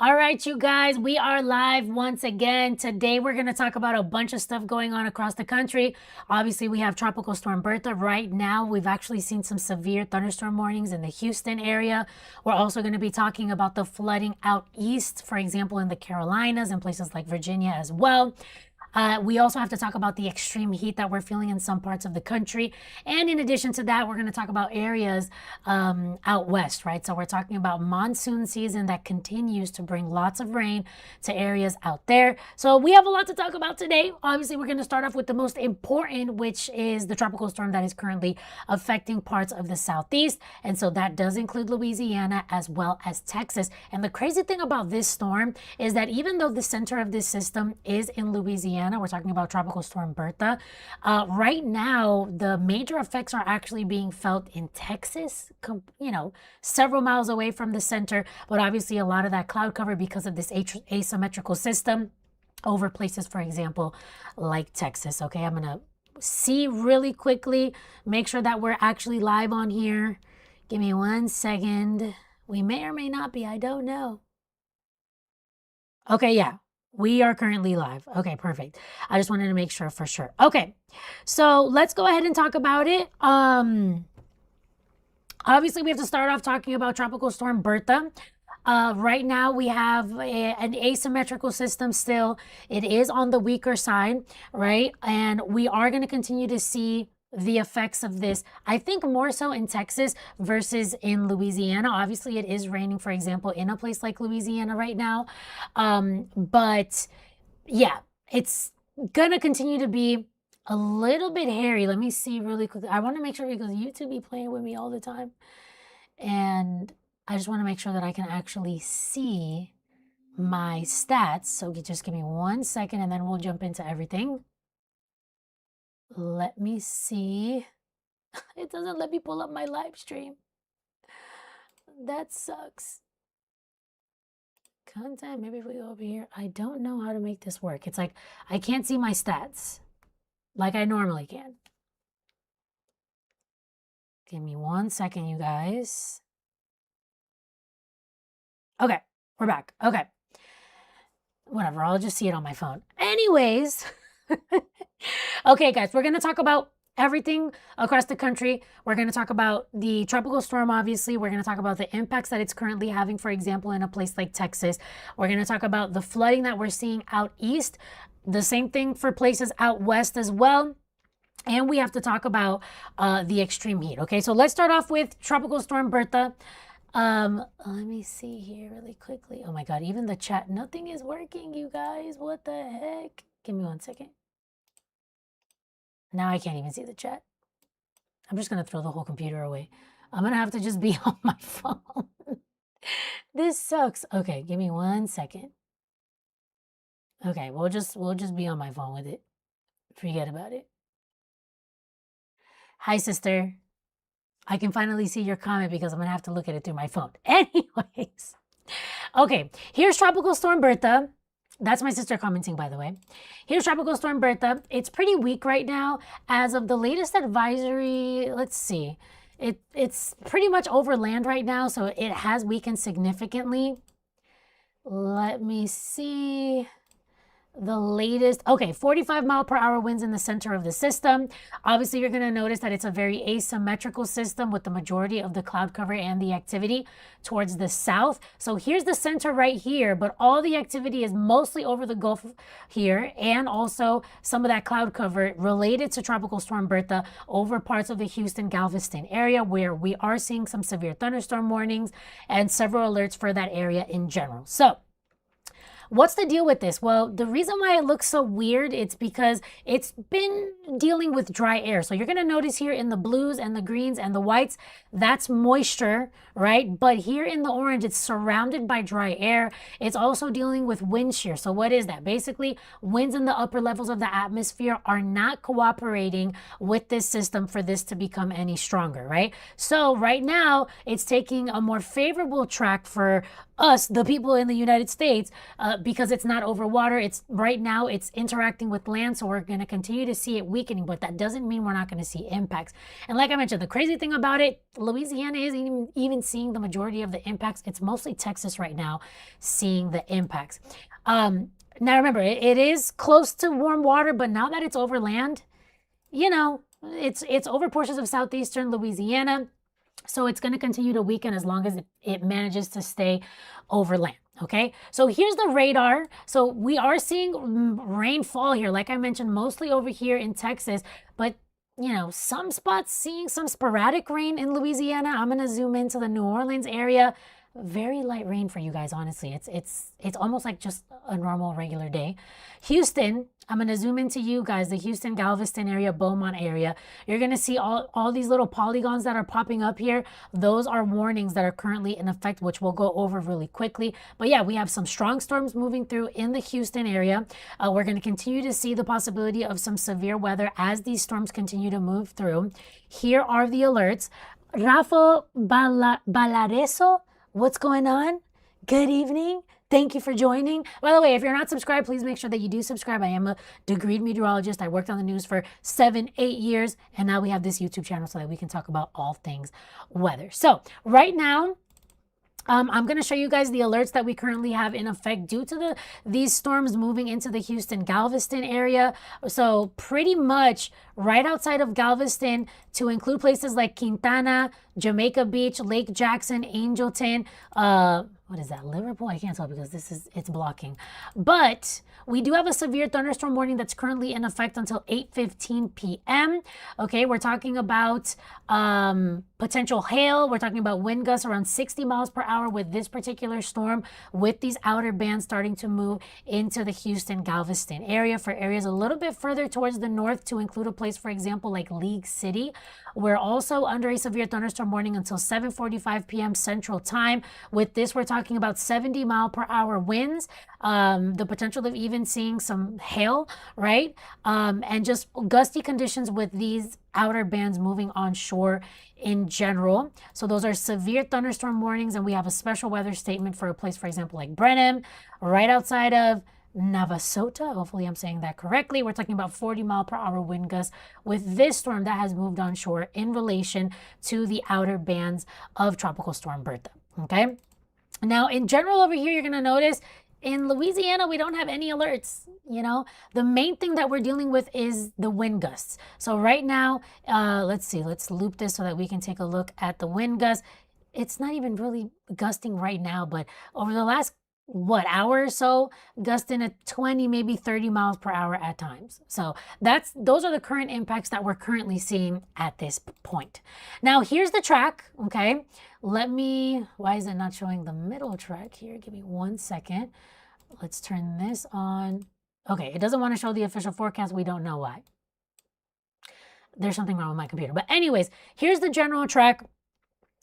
All right, you guys, we are live once again. Today, we're going to talk about a bunch of stuff going on across the country. Obviously, we have Tropical Storm Bertha right now. We've actually seen some severe thunderstorm warnings in the Houston area. We're also going to be talking about the flooding out east, for example, in the Carolinas and places like Virginia as well. We also have to talk about the extreme heat that we're feeling in some parts of the country. And in addition to that, we're going to talk about areas out west, right? So we're talking about monsoon season that continues to bring lots of rain to areas out there. So we have a lot to talk about today. Obviously, we're going to start off with the most important, which is the tropical storm that is currently affecting parts of the southeast. And so that does include Louisiana as well as Texas. And the crazy thing about this storm is that even though the center of this system is in Louisiana, we're talking about Tropical Storm Bertha. Right now, the major effects are actually being felt in Texas, several miles away from the center, but obviously a lot of that cloud cover because of this asymmetrical system over places, for example, like Texas. Okay, I'm going to see really quickly, make sure that we're actually live on here. Give me 1 second. We may or may not be, I don't know. Okay, yeah. We are currently live. Okay, perfect. I just wanted to make sure for sure. Okay, so let's go ahead and talk about it. Obviously, we have to start off talking about Tropical Storm Bertha. Right now, we have an asymmetrical system still. It is on the weaker side, right? And we are going to continue to see the effects of this, I think more so in Texas versus in Louisiana. Obviously, it is raining, for example, in a place like Louisiana right now. But yeah, it's gonna continue to be a little bit hairy. Let me see really quickly. I want to make sure because YouTube be playing with me all the time. And I just want to make sure that I can actually see my stats. So just give me 1 second and then we'll jump into everything. Let me see. It doesn't let me pull up my live stream. That sucks. Content, maybe if we go over here. I don't know how to make this work. It's like I can't see my stats like I normally can. Give me 1 second, you guys. Okay, we're back. Okay. Whatever, I'll just see it on my phone. Anyways. Okay, guys, we're going to talk about everything across the country. We're going to talk about the tropical storm, obviously. We're going to talk about the impacts that it's currently having, for example, in a place like Texas. We're going to talk about the flooding that we're seeing out east. The same thing for places out west as well. And we have to talk about the extreme heat. Okay, so let's start off with Tropical Storm Bertha. Let me see here really quickly. Oh my God, even the chat, nothing is working, you guys. What the heck? Give me 1 second. Now I can't even see the chat. I'm just going to throw the whole computer away. I'm going to have to just be on my phone. This sucks. Okay, give me 1 second. Okay, we'll just be on my phone with it. Forget about it. Hi, sister. I can finally see your comment because I'm going to have to look at it through my phone. Anyways. Okay, here's Tropical Storm Bertha. That's my sister commenting, by the way. Here's Tropical Storm Bertha. It's pretty weak right now. As of the latest advisory, let's see. It's pretty much over land right now, so it has weakened significantly. Let me see. The latest, okay, 45-mile-per-hour winds in the center of the system. Obviously, you're going to notice that it's a very asymmetrical system with the majority of the cloud cover and the activity towards the south. So here's the center right here, but all the activity is mostly over the Gulf here and also some of that cloud cover related to Tropical Storm Bertha over parts of the Houston, Galveston area where we are seeing some severe thunderstorm warnings and several alerts for that area in general. So what's the deal with this? Well, the reason why it looks so weird, it's because it's been dealing with dry air. So you're going to notice here in the blues and the greens and the whites, that's moisture, right? But here in the orange, it's surrounded by dry air. It's also dealing with wind shear. So what is that? Basically, winds in the upper levels of the atmosphere are not cooperating with this system for this to become any stronger, right? So right now, it's taking a more favorable track for us, the people in the United States, because it's not over water. It's right now it's interacting with land, so we're going to continue to see it weakening, but that doesn't mean we're not going to see impacts. And like I mentioned, the crazy thing about it, Louisiana isn't even seeing the majority of the impacts. It's mostly Texas right now seeing the impacts. Now remember, it is close to warm water, but now that it's over land, you know, it's over portions of southeastern Louisiana. So it's going to continue to weaken as long as it manages to stay over land. Okay, so here's the radar. So we are seeing rainfall here, like I mentioned, mostly over here in Texas, but you know, some spots seeing some sporadic rain in Louisiana. I'm going to zoom into the New Orleans area. Very light rain for you guys, honestly. It's almost like just a normal regular day. Houston, I'm going to zoom into you guys, the Houston, Galveston area, Beaumont area. You're going to see all these little polygons that are popping up here. Those are warnings that are currently in effect, which we'll go over really quickly. But yeah, we have some strong storms moving through in the Houston area. We're going to continue to see the possibility of some severe weather as these storms continue to move through. Here are the alerts. Rafa Balareso, what's going on? Good evening. Thank you for joining. By the way, if you're not subscribed, please make sure that you do subscribe. I am a degreed meteorologist. I worked on the news for 7-8 years, and now we have this YouTube channel so that we can talk about all things weather. So right now, I'm going to show you guys the alerts that we currently have in effect due to these storms moving into the Houston, Galveston area. So pretty much right outside of Galveston, to include places like Quintana, Jamaica Beach, Lake Jackson, Angelton, what is that, Liverpool? I can't tell because it's blocking. But we do have a severe thunderstorm warning that's currently in effect until 8:15 p.m. Okay, we're talking about potential hail. We're talking about wind gusts around 60 miles per hour with this particular storm, with these outer bands starting to move into the Houston, Galveston area. For areas a little bit further towards the north, to include a place, for example, like League City, we're also under a severe thunderstorm warning until 7:45 p.m. Central Time. With this, we're talking about 70 mile per hour winds, the potential of even seeing some hail, right? And just gusty conditions with these outer bands moving onshore in general. So those are severe thunderstorm warnings, and we have a special weather statement for a place, for example, like Brenham, right outside of Navasota. Hopefully I'm saying that correctly. We're talking about 40 mile per hour wind gusts with this storm that has moved onshore in relation to the outer bands of Tropical Storm Bertha. Okay. Now, in general over here, you're going to notice in Louisiana, we don't have any alerts. You know, the main thing that we're dealing with is the wind gusts. So right now, let's see, let's loop this so that we can take a look at the wind gusts. It's not even really gusting right now, but over the last hour or so, gusting at 20, maybe 30 miles per hour at times. So those are the current impacts that we're currently seeing at this point. Now here's the track. Okay, why is it not showing the middle track here? Give me 1 second. Let's turn this on. Okay, it doesn't want to show the official forecast. We don't know why. There's something wrong with my computer. But anyways, here's the general track.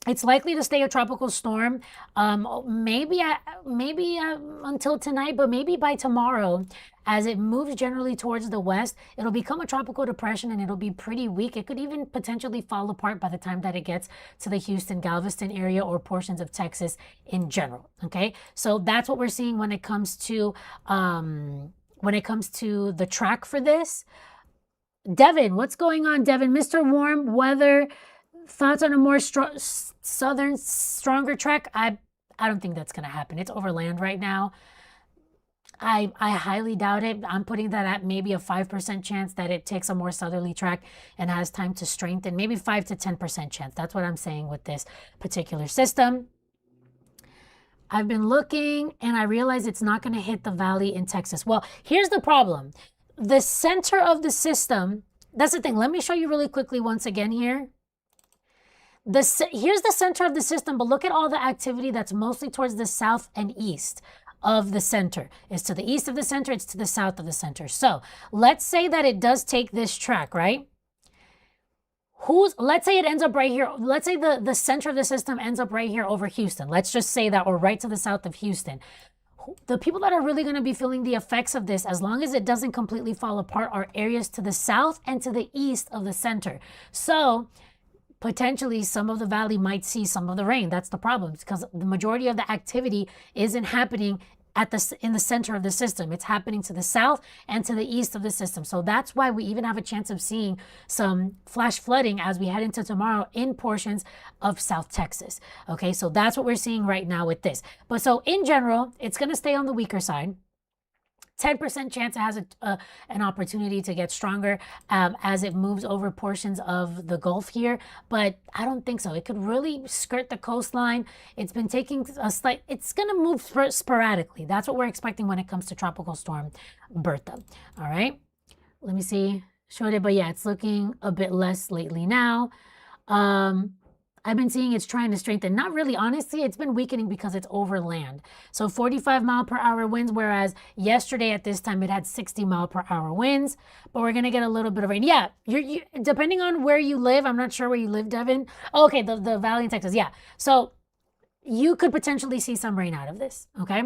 It's likely to stay a tropical storm, maybe until tonight, but maybe by tomorrow, as it moves generally towards the west, it'll become a tropical depression and it'll be pretty weak. It could even potentially fall apart by the time that it gets to the Houston, Galveston area or portions of Texas in general. Okay, so that's what we're seeing when it comes to the track for this. Devin, what's going on, Devin? Mr. Warm Weather. Thoughts on a more southern, stronger track? I don't think that's going to happen. It's over land right now. I highly doubt it. I'm putting that at maybe a 5% chance that it takes a more southerly track and has time to strengthen. Maybe 5 to 10% chance. That's what I'm saying with this particular system. I've been looking and I realize it's not going to hit the valley in Texas. Well, here's the problem. The center of the system, that's the thing. Let me show you really quickly once again here. Here's the center of the system, but look at all the activity that's mostly towards the south and east of the center. It's to the east of the center, it's to the south of the center. So let's say that it does take this track, right? Let's say it ends up right here. Let's say the center of the system ends up right here over Houston. Let's just say that, or right to the south of Houston. The people that are really going to be feeling the effects of this, as long as it doesn't completely fall apart, are areas to the south and to the east of the center. So potentially some of the valley might see some of the rain. That's the problem, because the majority of the activity isn't happening in the center of the system. It's happening to the south and to the east of the system. So that's why we even have a chance of seeing some flash flooding as we head into tomorrow in portions of South Texas. Okay, so that's what we're seeing right now with this. But so in general, it's going to stay on the weaker side. 10% chance it has an opportunity to get stronger as it moves over portions of the Gulf here, but I don't think so. It could really skirt the coastline. It's been taking it's going to move sporadically. That's what we're expecting when it comes to Tropical Storm Bertha. All right, let me see. Showed it, but yeah, it's looking a bit less lately now. I've been seeing it's trying to strengthen. Not really, honestly, it's been weakening because it's over land. So 45-mile-per-hour winds, whereas yesterday at this time it had 60-mile-per-hour winds. But we're going to get a little bit of rain. Yeah, you depending on where you live, I'm not sure where you live, Devin. Oh, okay, the valley in Texas, yeah. So you could potentially see some rain out of this, okay?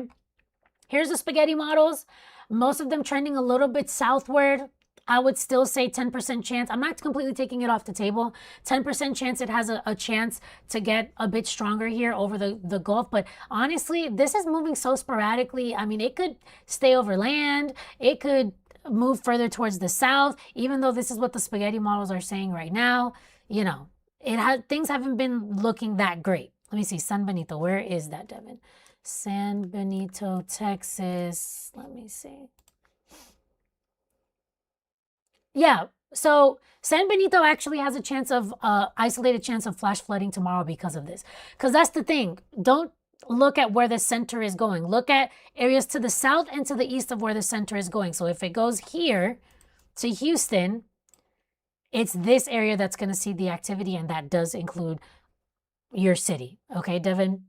Here's the spaghetti models. Most of them trending a little bit southward. I would still say 10% chance. I'm not completely taking it off the table. 10% chance it has a chance to get a bit stronger here over the Gulf. But honestly, this is moving so sporadically. I mean, it could stay over land. It could move further towards the south, even though this is what the spaghetti models are saying right now. You know, things haven't been looking that great. Let me see. San Benito. Where is that, Devin? San Benito, Texas. Let me see. Yeah, so San Benito actually has a chance of isolated chance of flash flooding tomorrow because of this. Because that's the thing. Don't look at where the center is going. Look at areas to the south and to the east of where the center is going. So if it goes here to Houston, it's this area that's going to see the activity, and that does include your city. Okay, Devin?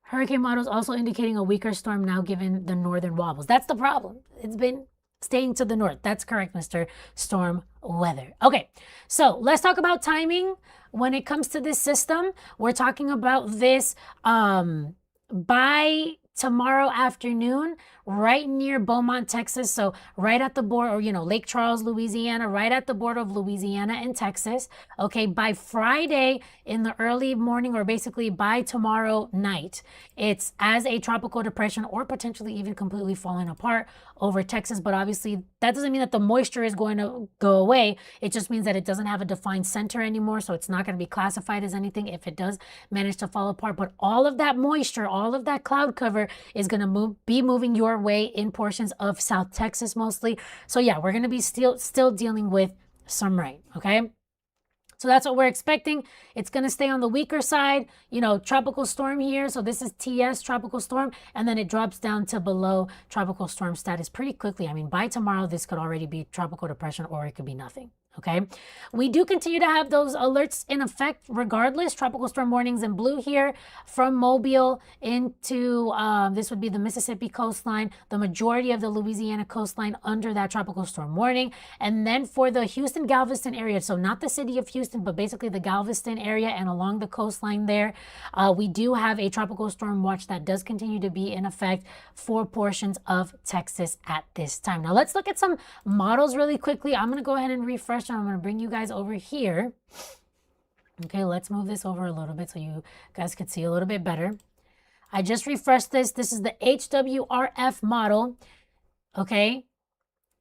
Hurricane models also indicating a weaker storm now given the northern wobbles. That's the problem. It's been staying to the north. That's correct, Mr. Storm Weather. Okay, so let's talk about timing. When it comes to this system, we're talking about this by tomorrow afternoon, right near Beaumont, Texas. So right at the border, or, you know, Lake Charles, Louisiana, right at the border of Louisiana and Texas. Okay, by Friday in the early morning, or basically by tomorrow night, it's as a tropical depression, or potentially even completely falling apart over Texas. But obviously that doesn't mean that the moisture is going to go away. It just means that it doesn't have a defined center anymore. So it's not going to be classified as anything if it does manage to fall apart. But all of that moisture, all of that cloud cover is going to be moving your way in portions of South Texas mostly. So yeah, we're going to be still dealing with some rain, okay? So that's what we're expecting. It's going to stay on the weaker side, you know, tropical storm here. So this is TS, tropical storm, and then it drops down to below tropical storm status pretty quickly. I mean, by tomorrow, this could already be tropical depression, or it could be nothing. Okay, we do continue to have those alerts in effect regardless. Tropical storm warnings in blue here from Mobile into this would be the Mississippi coastline, the majority of the Louisiana coastline under that tropical storm warning. And then for the Houston Galveston area, so not the city of Houston, but basically the Galveston area and along the coastline there, we do have a tropical storm watch that does continue to be in effect for portions of Texas at this time. Now let's look at some models really quickly. I'm going to go ahead and refresh. I'm going to bring you guys over here. Okay, let's move this over a little bit so you guys can see a little bit better. I just refreshed this. This is the HWRF model. Okay,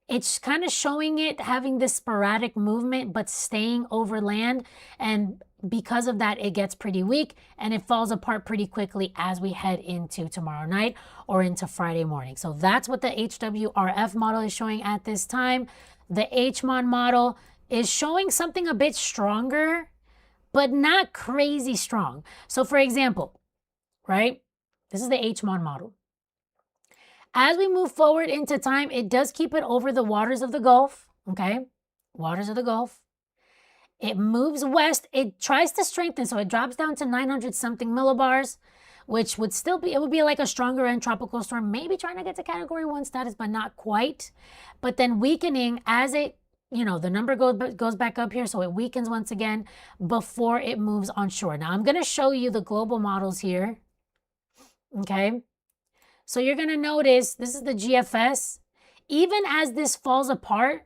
it's kind of showing it having this sporadic movement but staying over land, and because of that it gets pretty weak and it falls apart pretty quickly as we head into tomorrow night or into Friday morning. So that's what the HWRF model is showing at this time. The HMON model is showing something a bit stronger, but not crazy strong. So for example, right, this is the HMON model. As we move forward into time, it does keep it over the waters of the Gulf, okay? Waters of the Gulf. It moves west. It tries to strengthen, so it drops down to 900 something millibars, which would still be, it would be like a stronger end tropical storm, maybe trying to get to category 1 status, but not quite. But then weakening as it, you know, the number goes back up here, so it weakens once again before it moves onshore. Now, I'm going to show you the global models here, okay? So you're going to notice this is the GFS. Even as this falls apart,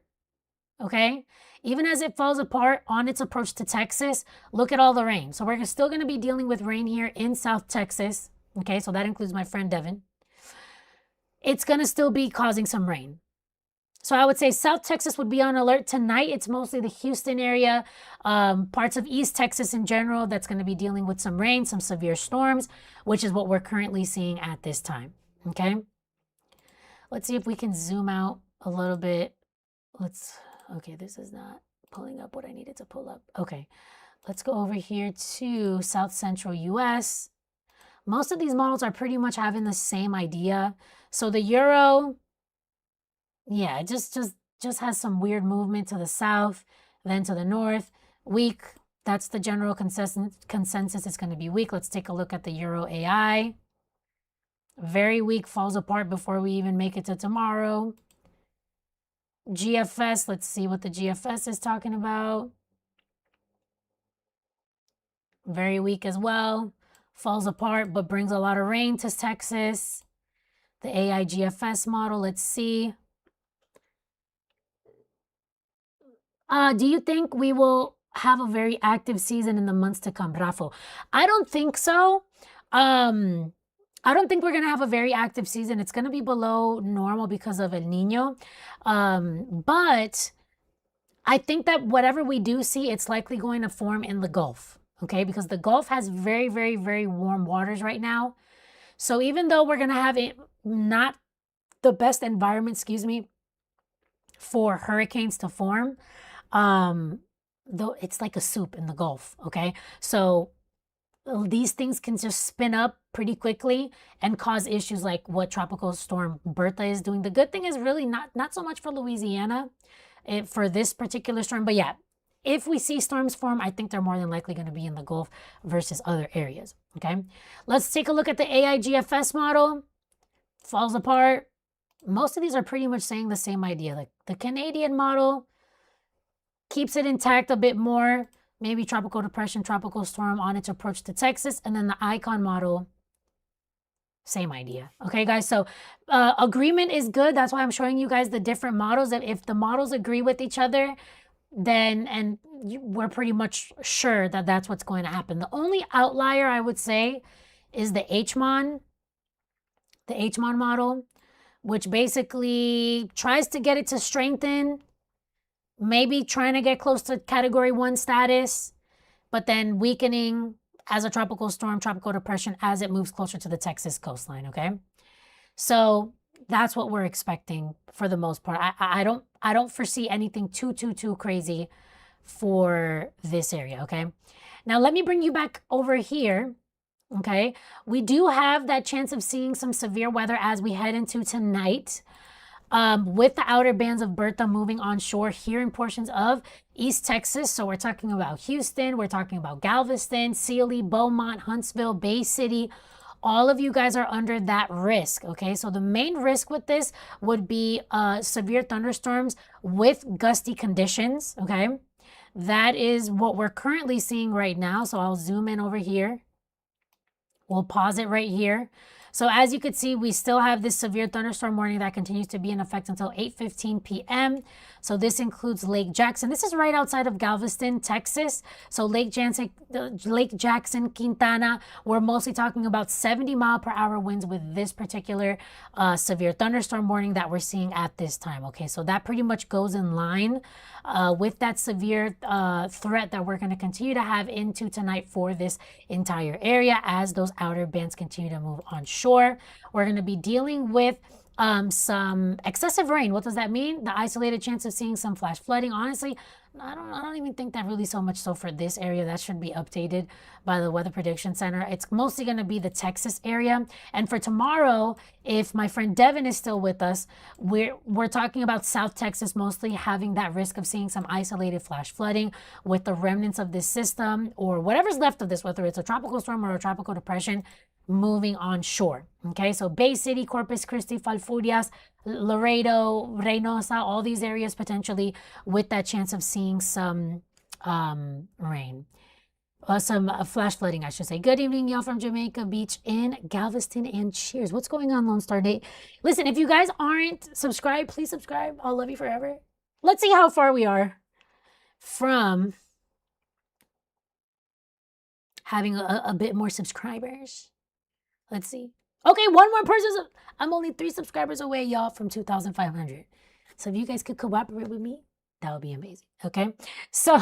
okay, Even as it falls apart on its approach to Texas, look at all the rain. So we're still going to be dealing with rain here in South Texas. Okay, so that includes my friend Devin. It's going to still be causing some rain. So I would say South Texas would be on alert tonight. It's mostly the Houston area, parts of East Texas in general that's going to be dealing with some rain, some severe storms, which is what we're currently seeing at this time. Okay. Let's see if we can zoom out a little bit. Okay, this is not pulling up what I needed to pull up. Okay, let's go over here to South Central US. Most of these models are pretty much having the same idea. So the Euro, yeah, it just has some weird movement to the south, then to the north. Weak, that's the general consensus. It's going to be weak. Let's take a look at the Euro AI. Very weak, falls apart before we even make it to tomorrow. GFS, let's see what the GFS is talking about. Very weak as well. Falls apart, but brings a lot of rain to Texas. The AI GFS model, let's see. Do you think we will have a very active season in the months to come, Rafo? I don't think so. I don't think we're going to have a very active season. It's going to be below normal because of El Nino. But I think that whatever we do see, it's likely going to form in the Gulf, okay? Because the Gulf has very, very, very warm waters right now. So even though we're going to have not the best environment, for hurricanes to form, though it's like a soup in the Gulf, okay? So these things can just spin up pretty quickly and cause issues like what Tropical Storm Bertha is doing. The good thing is really not so much for Louisiana for this particular storm, but yeah, if we see storms form, I think they're more than likely going to be in the Gulf versus other areas, okay? Let's take a look at the AI GFS model. Falls apart. Most of these are pretty much saying the same idea. Like the Canadian model keeps it intact a bit more. Maybe tropical depression, tropical storm on its approach to Texas. And then the Icon model, same idea. Okay, guys, so agreement is good. That's why I'm showing you guys the different models. If the models agree with each other, then we're pretty much sure that that's what's going to happen. The only outlier I would say is the HMON model, which basically tries to get it to strengthen, maybe trying to get close to Category 1 status, but then weakening as a tropical storm, tropical depression as it moves closer to the Texas coastline, okay? So that's what we're expecting for the most part. I don't foresee anything too crazy for this area, okay? Now let me bring you back over here, okay? We do have that chance of seeing some severe weather as we head into tonight. With the outer bands of Bertha moving onshore here in portions of East Texas. So we're talking about Houston, we're talking about Galveston, Sealy, Beaumont, Huntsville, Bay City. All of you guys are under that risk, okay? So the main risk with this would be severe thunderstorms with gusty conditions, okay? That is what we're currently seeing right now. So I'll zoom in over here. We'll pause it right here. So as you can see, we still have this severe thunderstorm warning that continues to be in effect until 8:15 p.m. So this includes Lake Jackson. This is right outside of Galveston, Texas. So Lake Jackson, Quintana, we're mostly talking about 70-mile-per-hour winds with this particular severe thunderstorm warning that we're seeing at this time. Okay, so that pretty much goes in line with that severe threat that we're going to continue to have into tonight for this entire area as those outer bands continue to move onshore. We're going to be dealing with some excessive rain. What does that mean? The isolated chance of seeing some flash flooding. Honestly, I don't even think that really so much so for this area. That should be updated by the Weather Prediction Center. It's mostly going to be the Texas area. And for tomorrow, if my friend Devin is still with us, we're talking about South Texas mostly having that risk of seeing some isolated flash flooding with the remnants of this system or whatever's left of this, whether it's a tropical storm or a tropical depression, moving onshore. Okay, so Bay City, Corpus Christi, Falfurrias, Laredo, Reynosa, all these areas potentially with that chance of seeing some rain. Some flash flooding, I should say. Good evening, y'all from Jamaica Beach in Galveston, and cheers. What's going on, Lone Star Date? Listen, if you guys aren't subscribed, please subscribe. I'll love you forever. Let's see how far we are. from having a bit more subscribers. Let's see. Okay, one more person. I'm only 3 subscribers away, y'all, from 2,500. So if you guys could cooperate with me, that would be amazing. Okay. So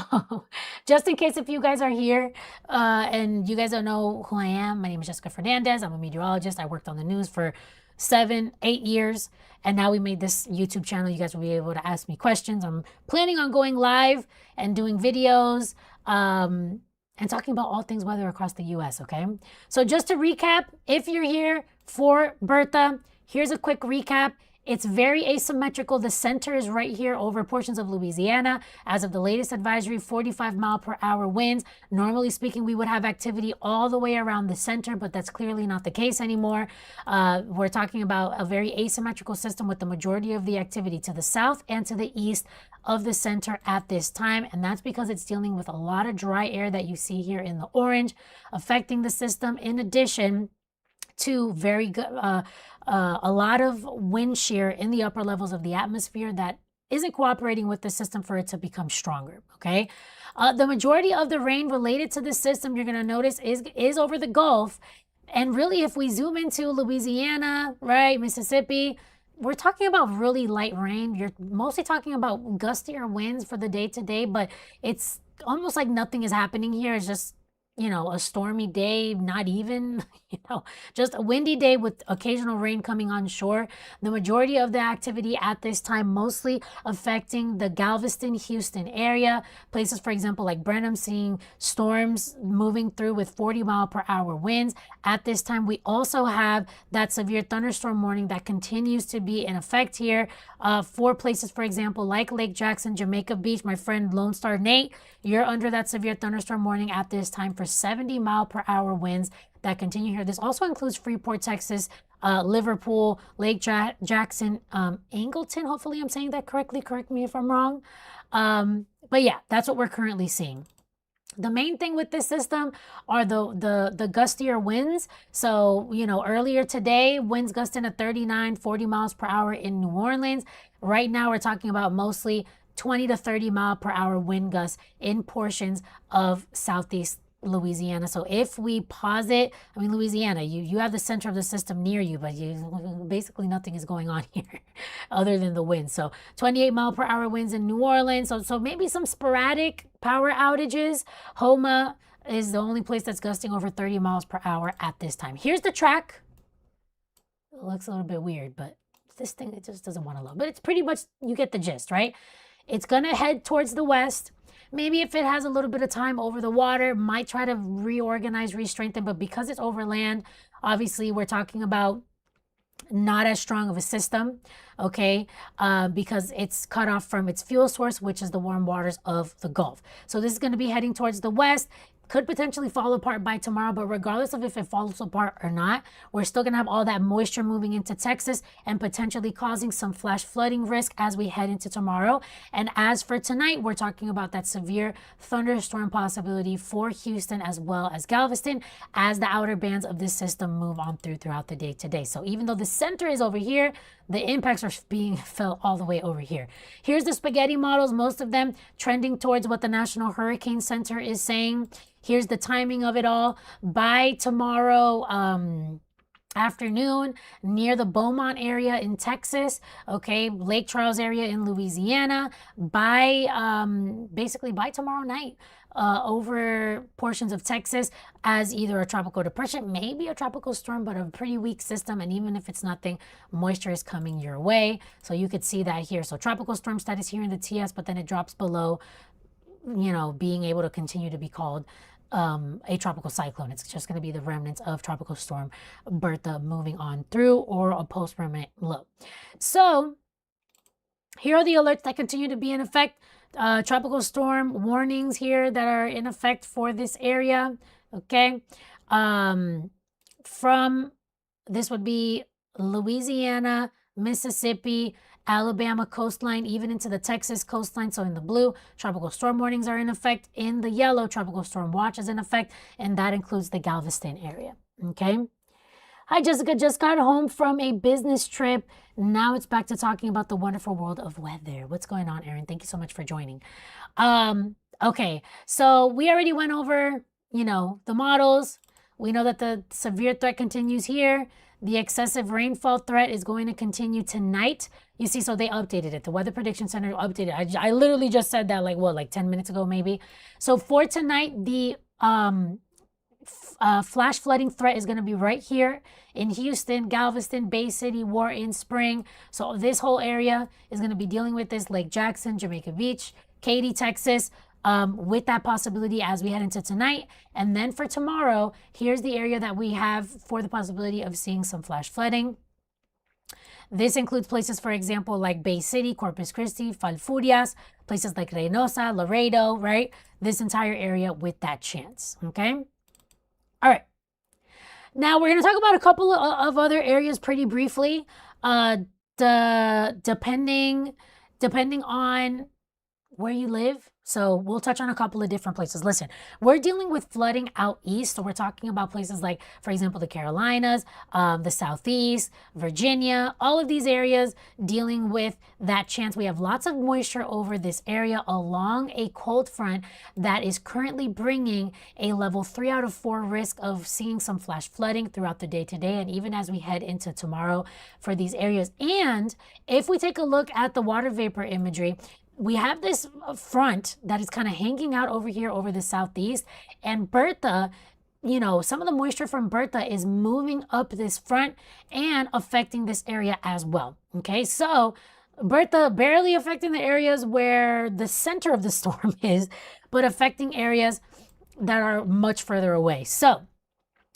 just in case if you guys are here and you guys don't know who I am, my name is Jessica Fernandez. I'm a meteorologist. I worked on the news for 7, 8 years. And now we made this YouTube channel. You guys will be able to ask me questions. I'm planning on going live and doing videos. And talking about all things weather across the U.S., okay? So just to recap, if you're here for Bertha, here's a quick recap. It's very asymmetrical. The center is right here over portions of Louisiana. As of the latest advisory, 45-mile-per-hour winds. Normally speaking, we would have activity all the way around the center, but that's clearly not the case anymore. We're talking about a very asymmetrical system with the majority of the activity to the south and to the east of the center at this time, and that's because it's dealing with a lot of dry air that you see here in the orange affecting the system, in addition to very good a lot of wind shear in the upper levels of the atmosphere that isn't cooperating with the system for it to become stronger. Okay, the majority of the rain related to this system, you're going to notice, is over the Gulf. And really, if we zoom into Louisiana, right, Mississippi, we're talking about really light rain. You're mostly talking about gustier winds for the day to day, but it's almost like nothing is happening here. It's just, you know, a stormy day, not even, you know, just a windy day with occasional rain coming on shore. The majority of the activity at this time mostly affecting the Galveston, Houston area. Places, for example, like Brenham, seeing storms moving through with 40-mile-per-hour winds. At this time, we also have that severe thunderstorm warning that continues to be in effect here for places, for example, like Lake Jackson, Jamaica Beach. My friend Lone Star Nate, you're under that severe thunderstorm warning at this time for 70-mile-per-hour winds that continue here. This also includes Freeport, Texas, Liverpool, Lake Jackson, Angleton. Hopefully I'm saying that correctly. Correct me if I'm wrong. But yeah, that's what we're currently seeing. The main thing with this system are the gustier winds. So, you know, earlier today, winds gusting at 39, 40 miles per hour in New Orleans. Right now, we're talking about mostly 20 to 30 mile per hour wind gusts in portions of southeast Louisiana. So if we pause it, I mean, Louisiana, you have the center of the system near you, but basically nothing is going on here other than the wind. So 28-mile-per-hour winds in New Orleans. So maybe some sporadic power outages. Homa is the only place that's gusting over 30 miles per hour at this time. Here's the track. It looks a little bit weird, but this thing, it just doesn't want to load. But it's pretty much, you get the gist, right? It's going to head towards the west. Maybe if it has a little bit of time over the water, might try to reorganize, re-strengthen. But because it's over land, obviously we're talking about not as strong of a system, okay, because it's cut off from its fuel source, which is the warm waters of the Gulf. So this is going to be heading towards the west. Could potentially fall apart by tomorrow, but regardless of if it falls apart or not, we're still going to have all that moisture moving into Texas and potentially causing some flash flooding risk as we head into tomorrow. And as for tonight, we're talking about that severe thunderstorm possibility for Houston as well as Galveston as the outer bands of this system move on throughout the day today. So even though the center is over here, the impacts are being felt all the way over here. Here's the spaghetti models, most of them trending towards what the National Hurricane Center is saying. Here's the timing of it all. By tomorrow afternoon, near the Beaumont area in Texas, okay, Lake Charles area in Louisiana, basically by tomorrow night, over portions of Texas as either a tropical depression, maybe a tropical storm, but a pretty weak system. And even if it's nothing, moisture is coming your way. So you could see that here. So tropical storm status here in the TS, but then it drops below, you know, being able to continue to be called a tropical cyclone. It's just going to be the remnants of Tropical Storm Bertha moving on through, or a post-permanent low. So here are the alerts that continue to be in effect. Tropical storm warnings here that are in effect for this area. Okay. From this would be Louisiana, Mississippi, Alabama coastline, even into the Texas coastline. So in the blue, tropical storm warnings are in effect. In the yellow, tropical storm watch is in effect, and that includes the Galveston area. Okay. Hi, Jessica. Just got home from a business trip. Now it's back to talking about the wonderful world of weather. What's going on, Erin? Thank you so much for joining. Okay, so we already went over, the models. We know that the severe threat continues here. The excessive rainfall threat is going to continue tonight. You see, so they updated it. The Weather Prediction Center updated it. I literally just said that like 10 minutes ago, maybe. So for tonight, the flash flooding threat is going to be right here in Houston, Galveston, Bay City, Wharton, Spring. So this whole area is going to be dealing with this. Lake Jackson, Jamaica Beach, Katy, Texas, with that possibility as we head into tonight. And then for tomorrow, here's the area that we have for the possibility of seeing some flash flooding. This includes places, for example, like Bay City, Corpus Christi, Falfurrias, places like Reynosa, Laredo, right? This entire area with that chance, okay? All right. Now we're going to talk about a couple of other areas pretty briefly. Depending on where you live. So we'll touch on a couple of different places. Listen, we're dealing with flooding out east. So we're talking about places like, for example, the Carolinas, the Southeast, Virginia, all of these areas dealing with that chance. We have lots of moisture over this area along a cold front that is currently bringing a level 3 out of 4 risk of seeing some flash flooding throughout the day today. And even as we head into tomorrow for these areas. And if we take a look at the water vapor imagery, we have this front that is kind of hanging out over here over the southeast, and Bertha, some of the moisture from Bertha is moving up this front and affecting this area as well. Okay, so Bertha barely affecting the areas where the center of the storm is, but affecting areas that are much further away. So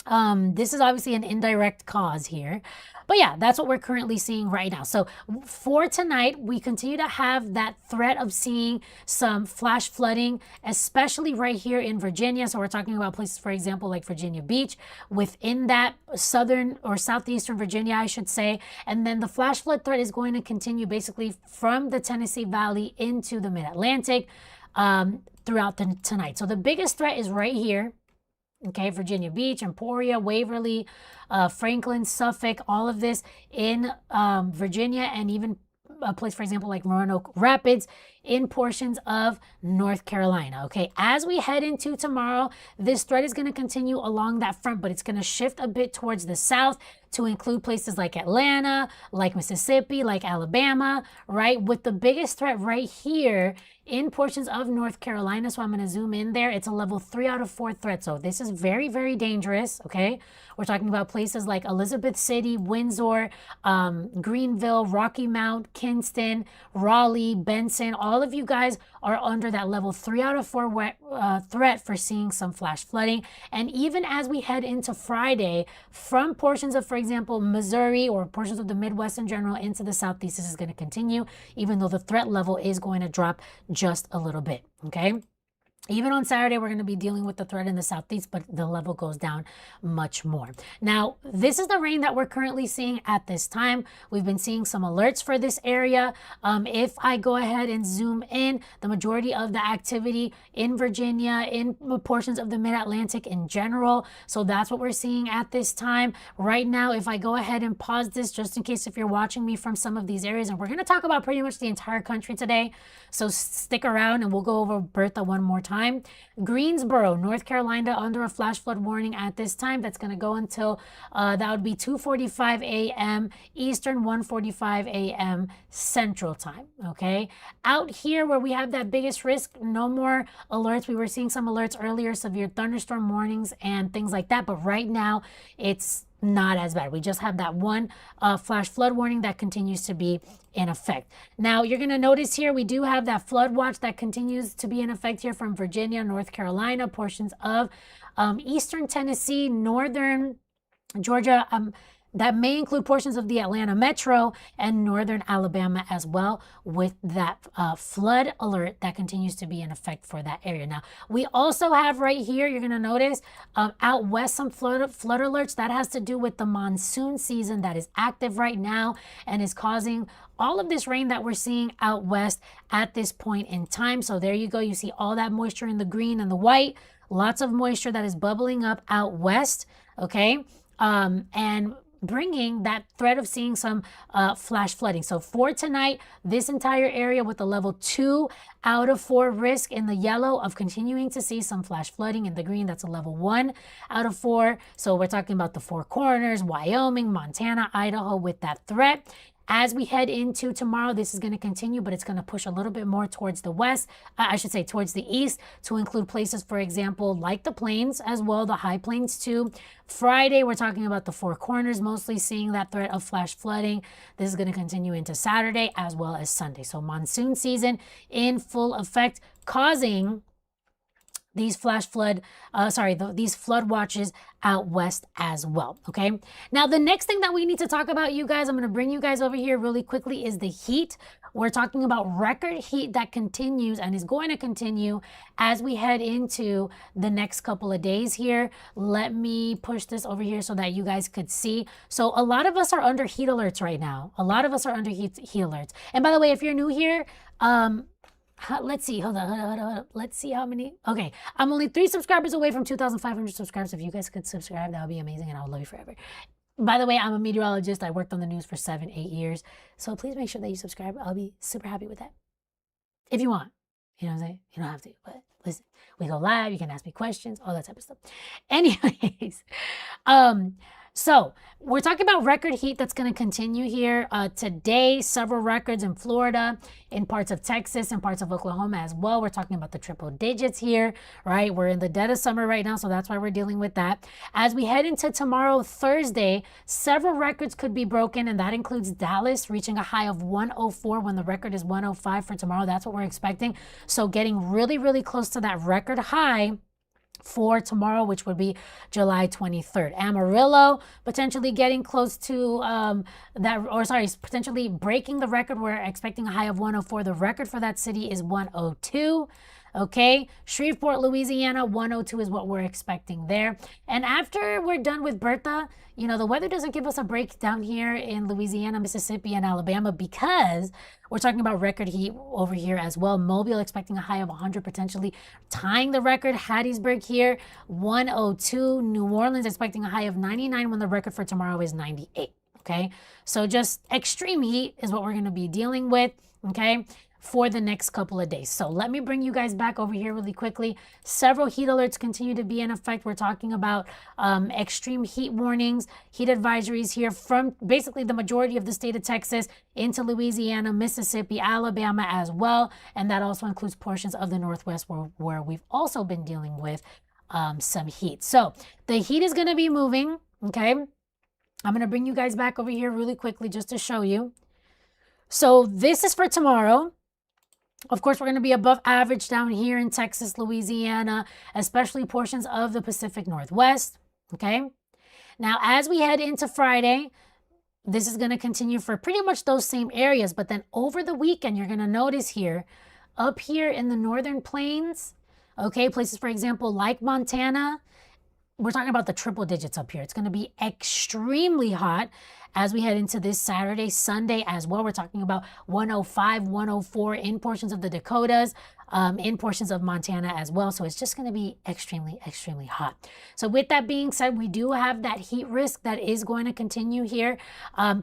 this is obviously an indirect cause here. But yeah, that's what we're currently seeing right now. So for tonight, we continue to have that threat of seeing some flash flooding, especially right here in Virginia. So we're talking about places, for example, like Virginia Beach, within that southern or southeastern Virginia, I should say. And then the flash flood threat is going to continue basically from the Tennessee Valley into the mid-Atlantic throughout tonight. So the biggest threat is right here. Okay, Virginia Beach, Emporia, Waverly, Franklin, Suffolk, all of this in Virginia, and even a place, for example, like Roanoke Rapids in portions of North Carolina. Okay, as we head into tomorrow, this threat is going to continue along that front, but it's going to shift a bit towards the south to include places like Atlanta, like Mississippi, like Alabama, right? With the biggest threat right here in portions of North Carolina. So I'm going to zoom in there. It's a level 3 out of 4 threat. So this is very, very dangerous. Okay. We're talking about places like Elizabeth City, Windsor, Greenville, Rocky Mount, Kinston, Raleigh, Benson. All of you guys are under that level 3 out of 4 threat for seeing some flash flooding. And even as we head into Friday, from portions of, for example, Missouri or portions of the Midwest in general into the Southeast, this is going to continue, even though the threat level is going to drop just a little bit. Okay. Even on Saturday, we're going to be dealing with the threat in the Southeast, but the level goes down much more. Now, this is the rain that we're currently seeing at this time. We've been seeing some alerts for this area. If I go ahead and zoom in, the majority of the activity in Virginia, in portions of the Mid-Atlantic in general. So that's what we're seeing at this time. Right now, if I go ahead and pause this, just in case if you're watching me from some of these areas, and we're going to talk about pretty much the entire country today. So stick around and we'll go over Bertha one more time. Greensboro, North Carolina, under a flash flood warning at this time. That's going to go until that would be 2:45 a.m. Eastern, 1:45 a.m. Central Time. Okay, out here where we have that biggest risk, no more alerts. We were seeing some alerts earlier, severe thunderstorm warnings and things like that, but right now it's not as bad. We just have that one flash flood warning that continues to be in effect. Now, you're going to notice here, we do have that flood watch that continues to be in effect here from Virginia, North Carolina, portions of eastern Tennessee, northern Georgia, that may include portions of the Atlanta metro and northern Alabama as well, with that flood alert that continues to be in effect for that area. Now, we also have right here, you're going to notice out west some flood alerts. That has to do with the monsoon season that is active right now and is causing all of this rain that we're seeing out west at this point in time. So there you go. You see all that moisture in the green and the white. Lots of moisture that is bubbling up out west. Okay. And bringing that threat of seeing some flash flooding. So for tonight, this entire area with a level 2 out of 4 risk in the yellow of continuing to see some flash flooding. In the green, that's a level 1 out of 4. So we're talking about the Four Corners, Wyoming, Montana, Idaho with that threat. As we head into tomorrow, this is going to continue, but it's going to push a little bit more towards the west, I should say towards the east, to include places, for example, like the plains as well, the high plains too. Friday, we're talking about the Four Corners, mostly seeing that threat of flash flooding. This is going to continue into Saturday as well as Sunday. So monsoon season in full effect, causing these these flood watches out west as well. Okay. Now, the next thing that we need to talk about, you guys, I'm going to bring you guys over here really quickly, is the heat. We're talking about record heat that continues and is going to continue as we head into the next couple of days here. Let me push this over here so that you guys could see. So a lot of us are under heat alerts right now. A lot of us are under heat alerts. And by the way, if you're new here, let's see. Hold on. Let's see how many. Okay. I'm only 3 subscribers away from 2,500 subscribers. If you guys could subscribe, that would be amazing. And I would love you forever. By the way, I'm a meteorologist. I worked on the news for 7-8 years. So please make sure that you subscribe. I'll be super happy with that. If you want. You know what I'm saying? You don't have to. But listen, we go live. You can ask me questions. All that type of stuff. Anyways. So we're talking about record heat that's going to continue here. Today, several records in Florida, in parts of Texas, and parts of Oklahoma as well. We're talking about the triple digits here, right? We're in the dead of summer right now, so that's why we're dealing with that. As we head into tomorrow, Thursday, several records could be broken, and that includes Dallas reaching a high of 104 when the record is 105 for tomorrow. That's what we're expecting. So getting really, really close to that record high for tomorrow, which would be July 23rd. Amarillo potentially getting close to potentially breaking the record. We're expecting a high of 104. The record for that city is 102. Okay, Shreveport, Louisiana, 102 is what we're expecting there. And after we're done with Bertha, you know, the weather doesn't give us a break down here in Louisiana, Mississippi, and Alabama, because we're talking about record heat over here as well. Mobile expecting a high of 100, potentially tying the record. Hattiesburg here, 102. New Orleans expecting a high of 99 when the record for tomorrow is 98. Okay, so just extreme heat is what we're going to be dealing with. Okay, for the next couple of days. So let me bring you guys back over here really quickly. Several heat alerts continue to be in effect. We're talking about extreme heat warnings, heat advisories here from basically the majority of the state of Texas into Louisiana, Mississippi, Alabama as well. And that also includes portions of the Northwest where we've also been dealing with some heat. So the heat is going to be moving. Okay. I'm going to bring you guys back over here really quickly just to show you. So this is for tomorrow. Of course, we're going to be above average down here in Texas, Louisiana, especially portions of the Pacific Northwest. Okay. Now, as we head into Friday, this is going to continue for pretty much those same areas. But then over the weekend, you're going to notice here, up here in the northern plains, okay, places, for example, like Montana, we're talking about the triple digits up here. It's going to be extremely hot as we head into this Saturday, Sunday as well. We're talking about 105, 104 in portions of the Dakotas, in portions of Montana as well. So it's just going to be extremely, extremely hot. So with that being said, we do have that heat risk that is going to continue here.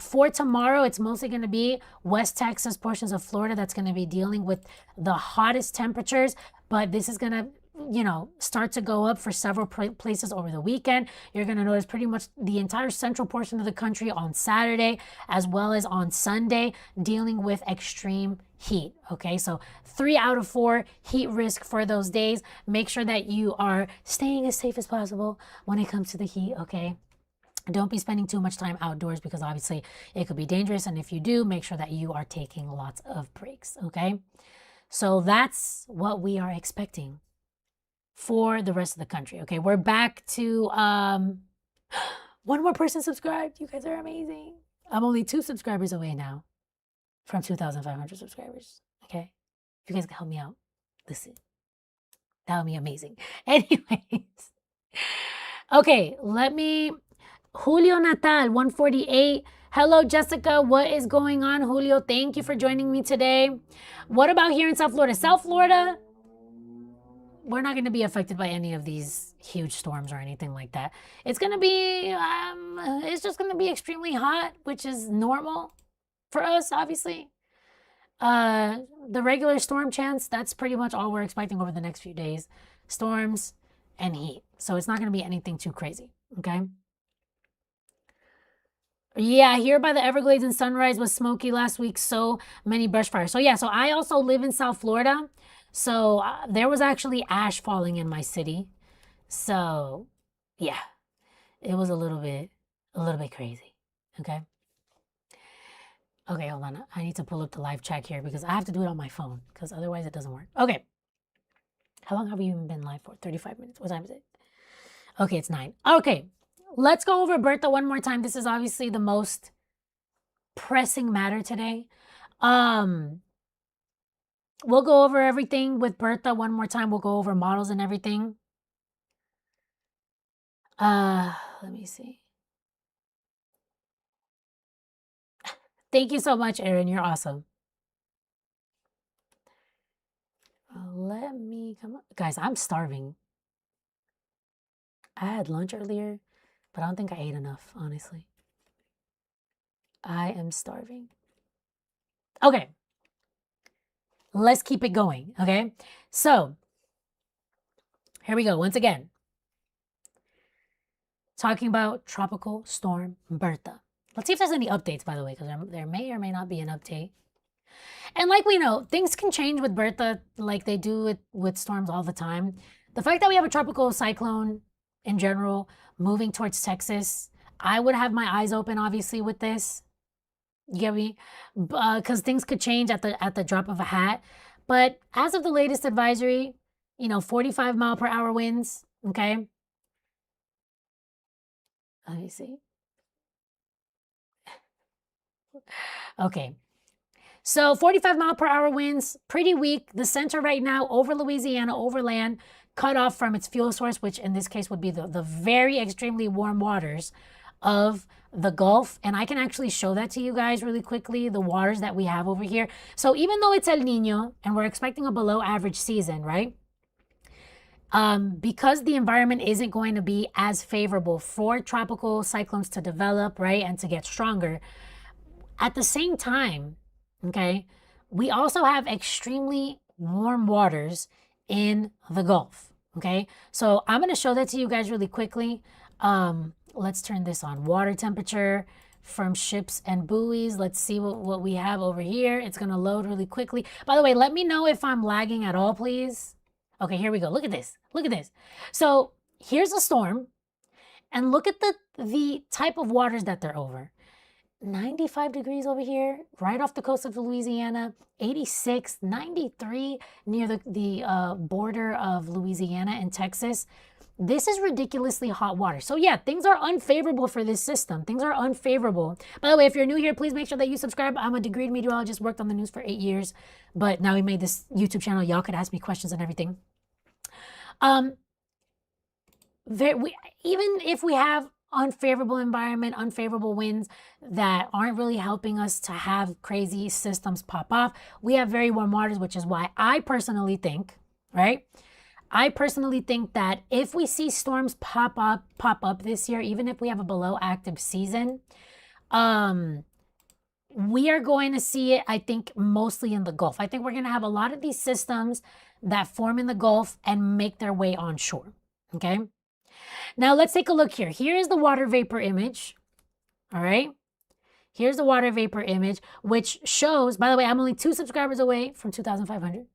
For tomorrow, it's mostly going to be West Texas, portions of Florida that's going to be dealing with the hottest temperatures. But this is going to, you know, start to go up for several places over the weekend. You're going to notice pretty much the entire central portion of the country on Saturday as well as on Sunday dealing with extreme heat. Okay, so 3 out of 4 heat risk for those days. Make sure that you are staying as safe as possible when it comes to the heat. Okay, don't be spending too much time outdoors because obviously it could be dangerous. And if you do, make sure that you are taking lots of breaks. Okay, so that's what we are expecting for the rest of the country. Okay, we're back to one more person subscribed. You guys are amazing. I'm only 2 subscribers away now from 2,500 subscribers. Okay, if you guys can help me out, listen, that would be amazing. Anyways, okay, Julio Natal 148. Hello, Jessica. What is going on, Julio? Thank you for joining me today. What about here in South Florida? South Florida, we're not going to be affected by any of these huge storms or anything like that. It's going to be, it's just going to be extremely hot, which is normal for us, obviously. The regular storm chance, that's pretty much all we're expecting over the next few days. Storms and heat. So it's not going to be anything too crazy, okay? Yeah, here by the Everglades and Sunrise was smoky last week. So many brush fires. So yeah, so I also live in South Florida. So there was actually ash falling in my city. So yeah, it was a little bit crazy. Okay. Okay, hold on. I need to pull up the live chat here because I have to do it on my phone because otherwise it doesn't work. Okay. How long have we even been live for? 35 minutes. What time is it? Okay, it's 9. Okay. Let's go over Bertha one more time. This is obviously the most pressing matter today. We'll go over everything with Bertha one more time. We'll go over models and everything. Let me see. Thank you so much, Erin. You're awesome. Let me come up. Guys, I'm starving. I had lunch earlier, but I don't think I ate enough, honestly. I am starving. Okay. Let's keep it going, okay? So, here we go. Once again, talking about Tropical Storm Bertha. Let's see if there's any updates, by the way, because there may or may not be an update. And like we know, things can change with Bertha like they do with storms all the time. The fact that we have a tropical cyclone in general moving towards Texas, I would have my eyes open, obviously, with this. You get me? Because things could change at the drop of a hat. But as of the latest advisory, 45-mile-per-hour winds, okay? Let me see. Okay. So 45-mile-per-hour winds, pretty weak. The center right now over Louisiana, over land, cut off from its fuel source, which in this case would be the very extremely warm waters of the Gulf. And I can actually show that to you guys really quickly, the waters that we have over here. So even though it's El Nino and we're expecting a below average season, right? Because the environment isn't going to be as favorable for tropical cyclones to develop, right, and to get stronger. At the same time, okay, we also have extremely warm waters in the Gulf, okay? So I'm going to show that to you guys really quickly. Let's turn this on. Water temperature from ships and buoys. Let's see what we have over here. It's going to load really quickly. By the way, let me know if I'm lagging at all, please. Okay, here we go. Look at this. Look at this. So here's a storm, and look at the type of waters that they're over. 95 degrees over here, right off the coast of Louisiana, 86, 93 near the border of Louisiana and Texas. This is ridiculously hot water. So yeah, things are unfavorable for this system. Things are unfavorable. By the way, if you're new here, please make sure that you subscribe. I'm a degreed meteorologist, worked on the news for 8 years, but now we made this YouTube channel. Y'all could ask me questions and everything. Even if we have unfavorable environment, unfavorable winds that aren't really helping us to have crazy systems pop off, we have very warm waters, which is why I personally think, right? I personally think that if we see storms pop up this year, even if we have a below active season, we are going to see it, I think, mostly in the Gulf. I think we're going to have a lot of these systems that form in the Gulf and make their way onshore, okay? Now, let's take a look here. Here is the water vapor image, all right? Here's the water vapor image, which shows, by the way, I'm only 2 subscribers away from 2,500.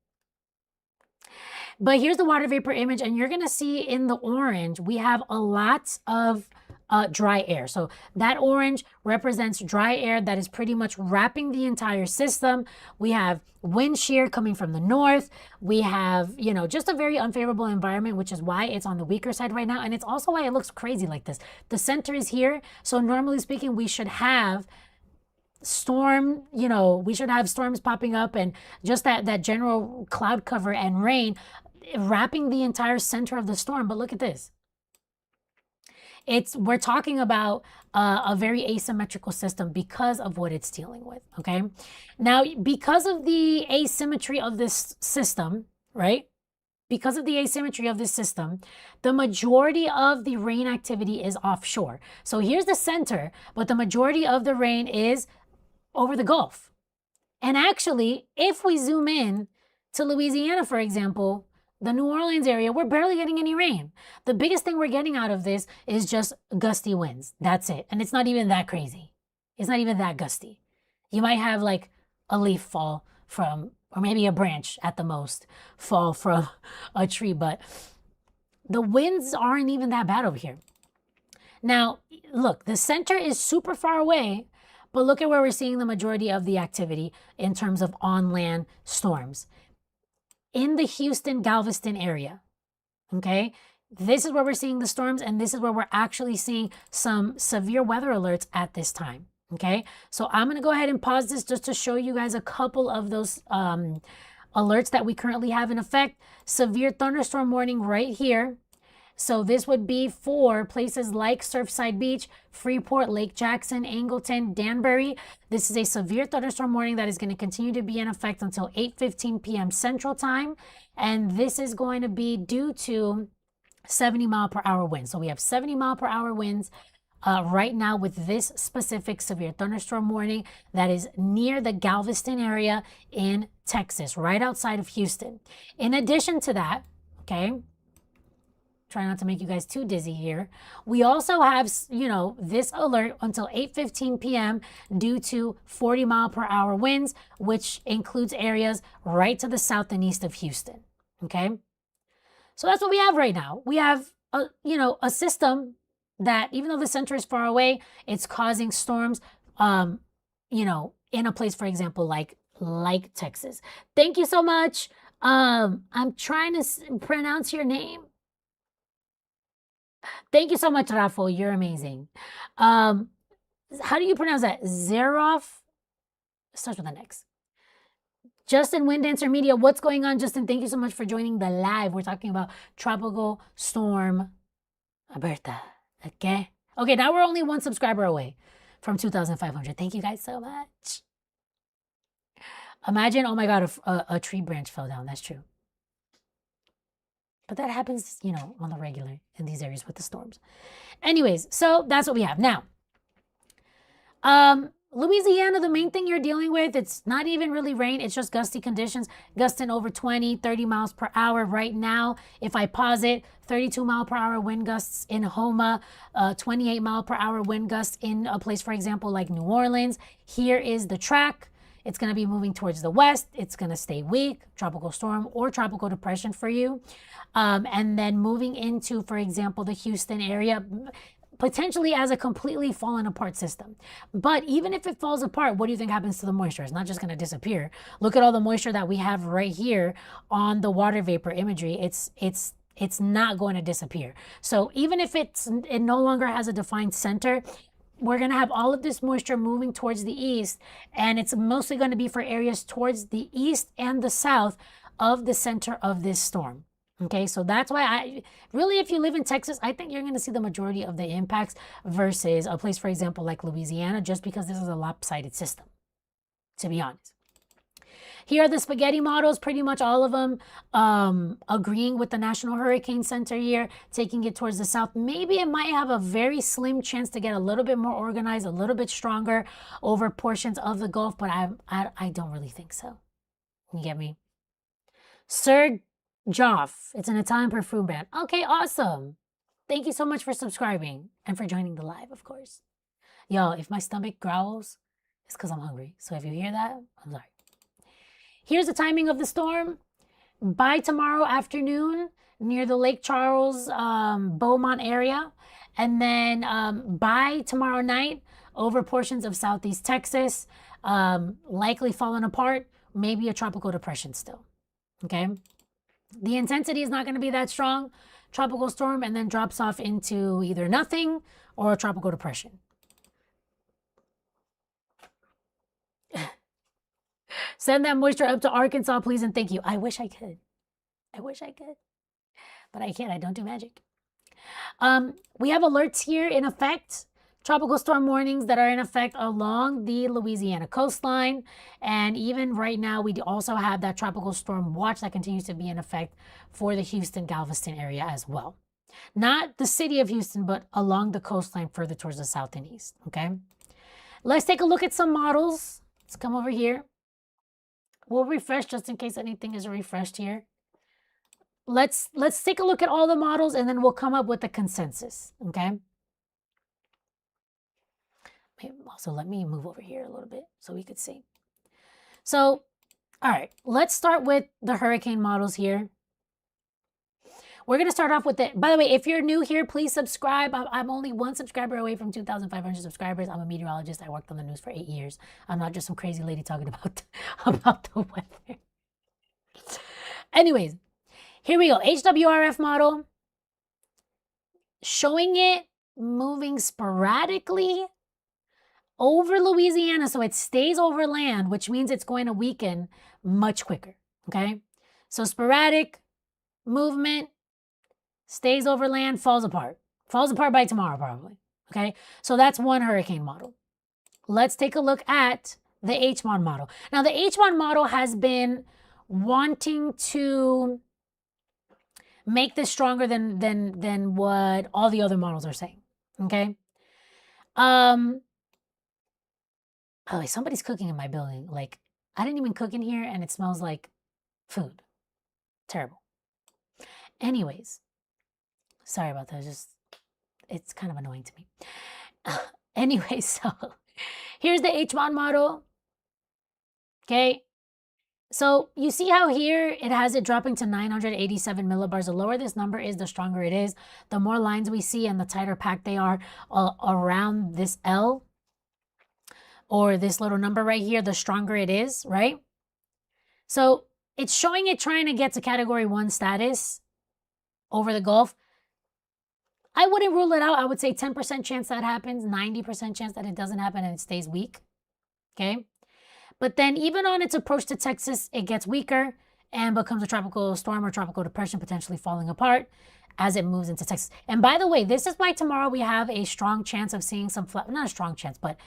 But here's the water vapor image, and you're going to see in the orange, we have a lot of dry air. So that orange represents dry air that is pretty much wrapping the entire system. We have wind shear coming from the north. We have, just a very unfavorable environment, which is why it's on the weaker side right now. And it's also why it looks crazy like this. The center is here. So normally speaking, we should have we should have storms popping up and just that general cloud cover and rain wrapping the entire center of the storm. But look at this. We're talking about a very asymmetrical system because of what it's dealing with, okay? Now, because of the asymmetry of this system, right? because of the asymmetry of this system, the majority of the rain activity is offshore. So here's the center, but the majority of the rain is over the Gulf. And actually, if we zoom in to Louisiana, for example, the New Orleans area, we're barely getting any rain. The biggest thing we're getting out of this is just gusty winds. That's it. And it's not even that crazy. It's not even that gusty. You might have like a leaf fall from, or maybe a branch at the most, fall from a tree, but the winds aren't even that bad over here. Now, look, the center is super far away, but look at where we're seeing the majority of the activity in terms of on-land storms. In the Houston, Galveston area, okay? This is where we're seeing the storms, and this is where we're actually seeing some severe weather alerts at this time, okay? So I'm going to go ahead and pause this just to show you guys a couple of those alerts that we currently have in effect. Severe thunderstorm warning right here. So this would be for places like Surfside Beach, Freeport, Lake Jackson, Angleton, Danbury. This is a severe thunderstorm warning that is going to continue to be in effect until 8:15 p.m. Central Time. And this is going to be due to 70-mile-per-hour winds. So we have 70-mile-per-hour winds right now with this specific severe thunderstorm warning that is near the Galveston area in Texas, right outside of Houston. In addition to that, okay, try not to make you guys too dizzy here. We also have, you know, this alert until 8:15 p.m. due to 40-mile-per-hour winds, which includes areas right to the south and east of Houston. Okay, so that's what we have right now. We have, a system that, even though the center is far away, it's causing storms, in a place, for example, like Texas. Thank you so much. I'm trying to pronounce your name. Thank you so much, Rafa. You're amazing. How do you pronounce that? Zeroff? Starts with an X. Justin, Wind Dancer Media. What's going on, Justin? Thank you so much for joining the live. We're talking about Tropical Storm Bertha. Okay? Okay, now we're only one subscriber away from 2,500. Thank you guys so much. Imagine, oh my God, a tree branch fell down. That's true. But that happens, on the regular in these areas with the storms. Anyways, so that's what we have. Now, Louisiana, the main thing you're dealing with, it's not even really rain. It's just gusty conditions, gusting over 20, 30 miles per hour right now. If I pause it, 32-mile-per-hour wind gusts in Houma, 28-mile-per-hour wind gusts in a place, for example, like New Orleans. Here is the track. It's going to be moving towards the west. It's going to stay weak, tropical storm or tropical depression for you. And then moving into, for example, the Houston area, potentially as a completely fallen apart system. But even if it falls apart, what do you think happens to the moisture? It's not just going to disappear. Look at all the moisture that we have right here on the water vapor imagery. It's not going to disappear. So even if it no longer has a defined center, we're going to have all of this moisture moving towards the east, and it's mostly going to be for areas towards the east and the south of the center of this storm. Okay, so that's why if you live in Texas, I think you're going to see the majority of the impacts versus a place, for example, like Louisiana, just because this is a lopsided system, to be honest. Here are the spaghetti models, pretty much all of them agreeing with the National Hurricane Center here, taking it towards the south. Maybe it might have a very slim chance to get a little bit more organized, a little bit stronger over portions of the Gulf, but I don't really think so. You get me? Sir Joff, it's an Italian perfume brand. Okay, awesome. Thank you so much for subscribing and for joining the live, of course. Yo, if my stomach growls, it's because I'm hungry. So if you hear that, I'm sorry. Here's the timing of the storm. By tomorrow afternoon, near the Lake Charles, Beaumont area. And then by tomorrow night, over portions of southeast Texas, likely falling apart, maybe a tropical depression still. Okay? The intensity is not going to be that strong. Tropical storm, and then drops off into either nothing or a tropical depression. Send that moisture up to Arkansas, please, and thank you. I wish I could. I wish I could. But I can't. I don't do magic. We have alerts here in effect. tropical storm warnings that are in effect along the Louisiana coastline. And even right now, we also have that tropical storm watch that continues to be in effect for the Houston, Galveston area as well. Not the city of Houston, but along the coastline further towards the south and east, okay? Let's take a look at some models. Let's come over here. We'll refresh just in case anything is refreshed here. Let's take a look at all the models and then we'll come up with a consensus, okay? Also, let me move over here a little bit so we could see. So, all right, let's start with the hurricane models here. We're going to start off with it. By the way, if you're new here, please subscribe. I'm only 1 subscriber away from 2,500 subscribers. I'm a meteorologist. I worked on the news for 8 years. I'm not just some crazy lady talking about the weather. Anyways, here we go. HWRF model. Showing it moving sporadically over Louisiana, so it stays over land, which means it's going to weaken much quicker, okay? So sporadic movement, stays over land, falls apart. Falls apart by tomorrow, probably, okay? So that's one hurricane model. Let's take a look at the HMOD model. Now, the HMOD model has been wanting to make this stronger than what all the other models are saying, okay? Oh, wait, somebody's cooking in my building. Like, I didn't even cook in here, and it smells like food. Terrible. Anyways, sorry about that. It's kind of annoying to me. Anyway, so here's the HMOD model. Okay. So you see how here it has it dropping to 987 millibars. The lower this number is, the stronger it is. The more lines we see and the tighter packed they are around this L, or this little number right here, the stronger it is, right? So it's showing it trying to get to category 1 status over the Gulf. I wouldn't rule it out. I would say 10% chance that happens, 90% chance that it doesn't happen and it stays weak, okay? But then even on its approach to Texas, it gets weaker and becomes a tropical storm or tropical depression, potentially falling apart as it moves into Texas. And by the way, this is why tomorrow we have a strong chance of seeing some, not a strong chance, but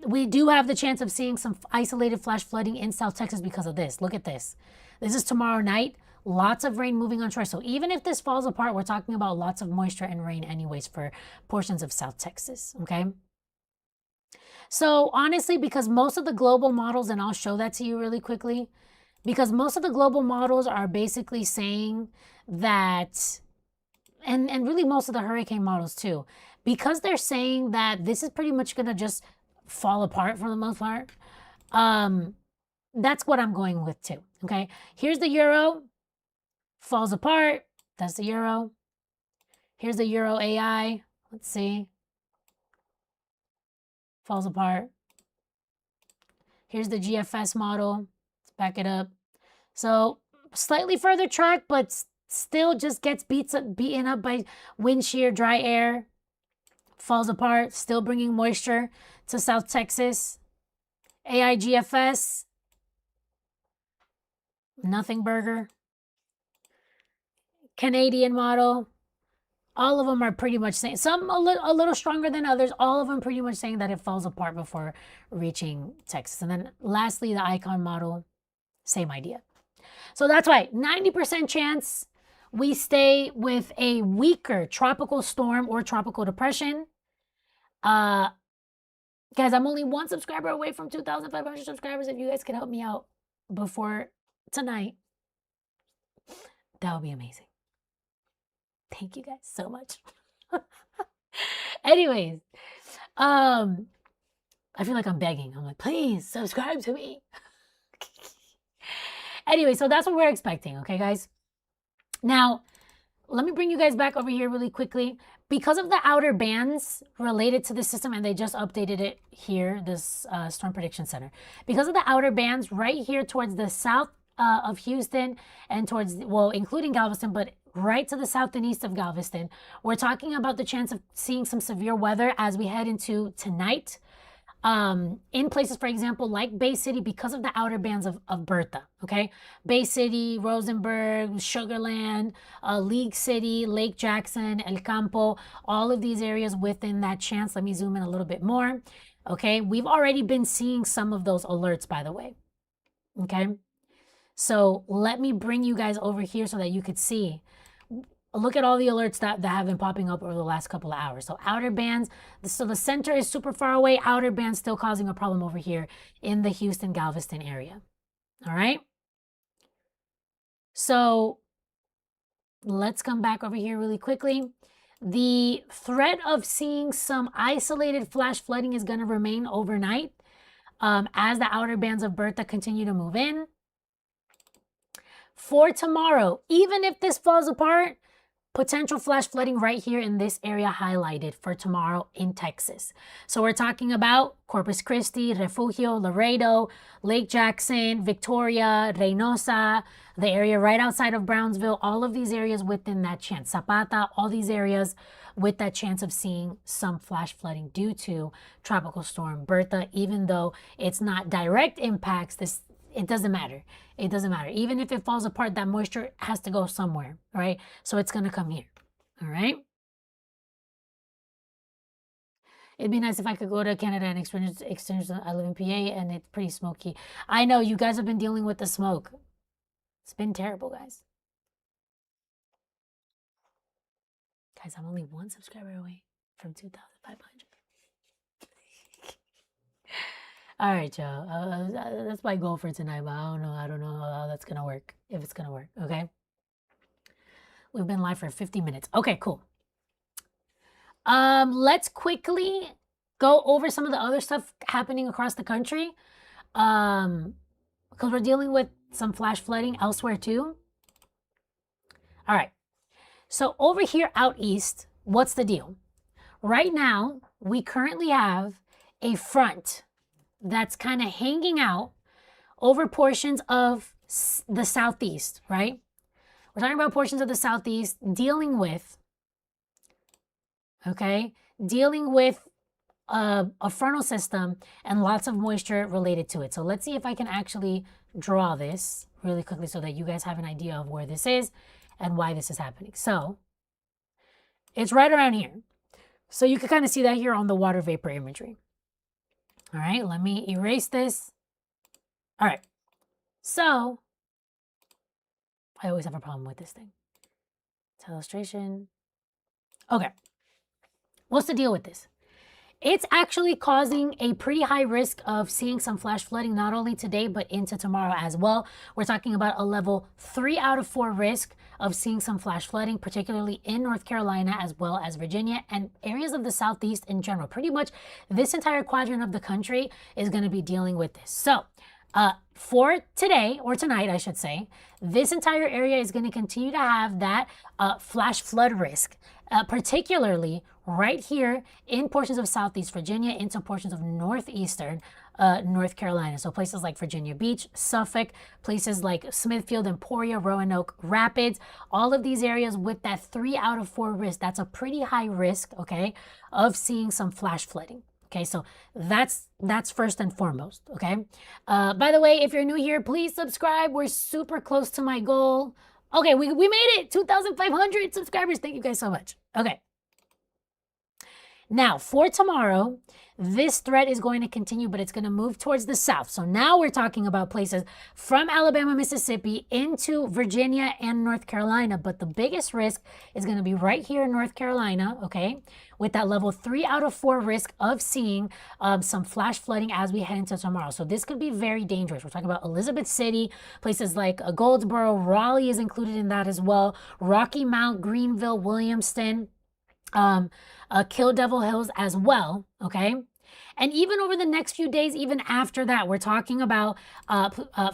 we do have the chance of seeing some isolated flash flooding in South Texas because of this. Look at this. This is tomorrow night. Lots of rain moving on shore. So even if this falls apart, we're talking about lots of moisture and rain anyways for portions of South Texas, okay? So honestly, because most of the global models, and I'll show that to you really quickly, because most of the global models are basically saying that, and really most of the hurricane models too, because they're saying that this is pretty much going to just fall apart for the most part, that's what I'm going with too, okay? Here's the Euro, falls apart, that's the Euro. Here's the Euro AI, let's see, falls apart. Here's the GFS model, let's back it up. So slightly further track, but still just gets beaten up by wind shear, dry air. Falls apart, still bringing moisture to South Texas. AIGFS, nothing burger. Canadian model, all of them are pretty much saying, some a little stronger than others, all of them pretty much saying that it falls apart before reaching Texas. And then lastly, the Icon model, same idea. So that's why 90% chance we stay with a weaker tropical storm or tropical depression. Guys, I'm only 1 subscriber away from 2,500 subscribers. If you guys could help me out before tonight, that would be amazing. Thank you guys so much. Anyways, I feel like I'm begging. I'm like, please subscribe to me. Anyway, so that's what we're expecting, okay, guys? Now, let me bring you guys back over here really quickly. Because of the outer bands related to the system, and they just updated it here, this Storm Prediction Center. Because of the outer bands right here towards the south of Houston and towards, well, including Galveston, but right to the south and east of Galveston, we're talking about the chance of seeing some severe weather as we head into tonight. in places, for example, like Bay City, because of the outer bands of Bertha, okay? Bay City, Rosenberg, Sugarland, League City, Lake Jackson, El Campo, all of these areas within that chance. Let me zoom in a little bit more, okay? We've already been seeing some of those alerts, by the way, okay? So let me bring you guys over here so that you could see. Look at all the alerts that have been popping up over the last couple of hours. So outer bands, so the center is super far away. Outer bands still causing a problem over here in the Houston, Galveston area. All right. So let's come back over here really quickly. The threat of seeing some isolated flash flooding is going to remain overnight as the outer bands of Bertha continue to move in. For tomorrow, even if this falls apart, potential flash flooding right here in this area highlighted for tomorrow in Texas. So we're talking about Corpus Christi, Refugio, Laredo, Lake Jackson, Victoria, Reynosa, the area right outside of Brownsville, all of these areas within that chance. Zapata, all these areas with that chance of seeing some flash flooding due to Tropical Storm Bertha, even though it's not direct impacts, it doesn't matter. It doesn't matter. Even if it falls apart, that moisture has to go somewhere, right? So it's going to come here, all right? It'd be nice if I could go to Canada and experience. I live in PA and it's pretty smoky. I know you guys have been dealing with the smoke. It's been terrible, guys. Guys, I'm only 1 subscriber away from 2,500. All right, y'all. That's my goal for tonight, but I don't know how that's gonna work. If it's gonna work, okay? We've been live for 50 minutes. Okay, cool. Let's quickly go over some of the other stuff happening across the country. Because we're dealing with some flash flooding elsewhere too. All right. So over here out east, what's the deal? Right now, we currently have a front that's kind of hanging out over portions of the southeast, right? We're talking about portions of the southeast dealing with a frontal system and lots of moisture related to it. So let's see if I can actually draw this really quickly so that you guys have an idea of where this is and why this is happening. So it's right around here. So you can kind of see that here on the water vapor imagery. All right, let me erase this. All right, so I always have a problem with this thing. It's illustration. Okay, what's the deal with this? It's actually causing a pretty high risk of seeing some flash flooding, not only today, but into tomorrow as well. We're talking about a level 3 out of 4 risk of seeing some flash flooding, particularly in North Carolina as well as Virginia and areas of the Southeast in general. Pretty much this entire quadrant of the country is going to be dealing with this. So for today, or tonight, I should say, this entire area is going to continue to have that flash flood risk, particularly right here in portions of Southeast Virginia into portions of Northeastern North Carolina. So places like Virginia Beach, Suffolk, places like Smithfield, Emporia, Roanoke, Rapids, all of these areas with that 3 out of 4 risk. That's a pretty high risk, okay, of seeing some flash flooding. Okay, so that's first and foremost, okay? By the way, if you're new here, please subscribe. We're super close to my goal. Okay, we made it, 2,500 subscribers. Thank you guys so much. Okay. Now, for tomorrow, this threat is going to continue, but it's going to move towards the south. So now we're talking about places from Alabama, Mississippi into Virginia and North Carolina. But the biggest risk is going to be right here in North Carolina, okay, with that level 3 out of 4 risk of seeing some flash flooding as we head into tomorrow. So this could be very dangerous. We're talking about Elizabeth City, places like Goldsboro, Raleigh is included in that as well, Rocky Mount, Greenville, Williamston, Kill Devil Hills as well, okay? And even over the next few days, even after that, we're talking about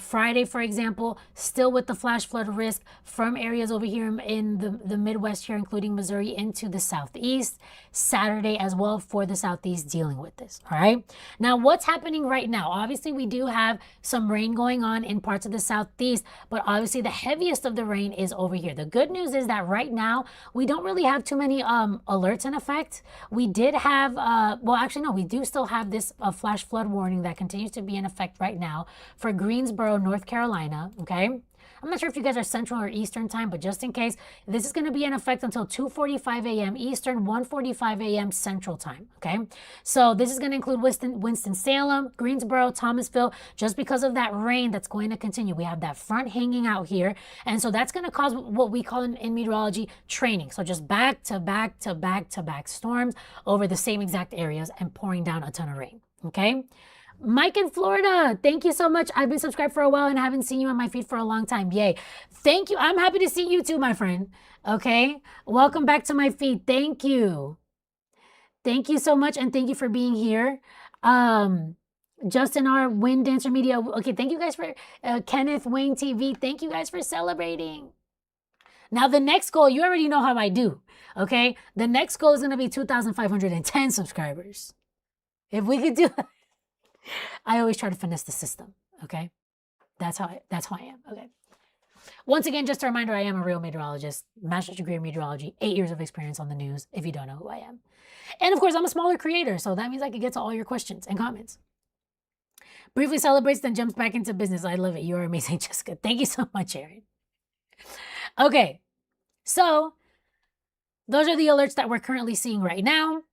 Friday, for example, still with the flash flood risk from areas over here in the Midwest here, including Missouri, into the Southeast. Saturday as well for the Southeast dealing with this, all right? Now, what's happening right now? Obviously, we do have some rain going on in parts of the Southeast, but obviously the heaviest of the rain is over here. The good news is that right now, we don't really have too many alerts in effect. We did have, well, actually, no, we do still have this flash flood warning that continues to be in effect right now for Greensboro, North Carolina, okay? I'm not sure if you guys are Central or Eastern time, but just in case, this is going to be in effect until 2:45 a.m. Eastern, 1:45 a.m. Central time, okay? So this is going to include Winston-Salem, Greensboro, Thomasville, just because of that rain that's going to continue. We have that front hanging out here, and so that's going to cause what we call in meteorology training. So just back to back to back to back storms over the same exact areas and pouring down a ton of rain, okay? Mike in Florida, thank you so much. I've been subscribed for a while and haven't seen you on my feed for a long time. Yay. Thank you. I'm happy to see you too, my friend. Okay. Welcome back to my feed. Thank you. Thank you so much. And thank you for being here. Justin R. Wind Dancer Media. Okay. Thank you guys for Kenneth Wayne TV. Thank you guys for celebrating. Now, the next goal, you already know how I do. Okay. The next goal is going to be 2,510 subscribers. If we could do I always try to finesse the system, okay? That's how I am, okay? Once again, just a reminder, I am a real meteorologist, master's degree in meteorology, 8 years of experience on the news, if you don't know who I am. And of course, I'm a smaller creator, so that means I can get to all your questions and comments. Briefly celebrates, then jumps back into business. I love it. You're amazing, Jessica. Thank you so much, Erin. Okay, so those are the alerts that we're currently seeing right now.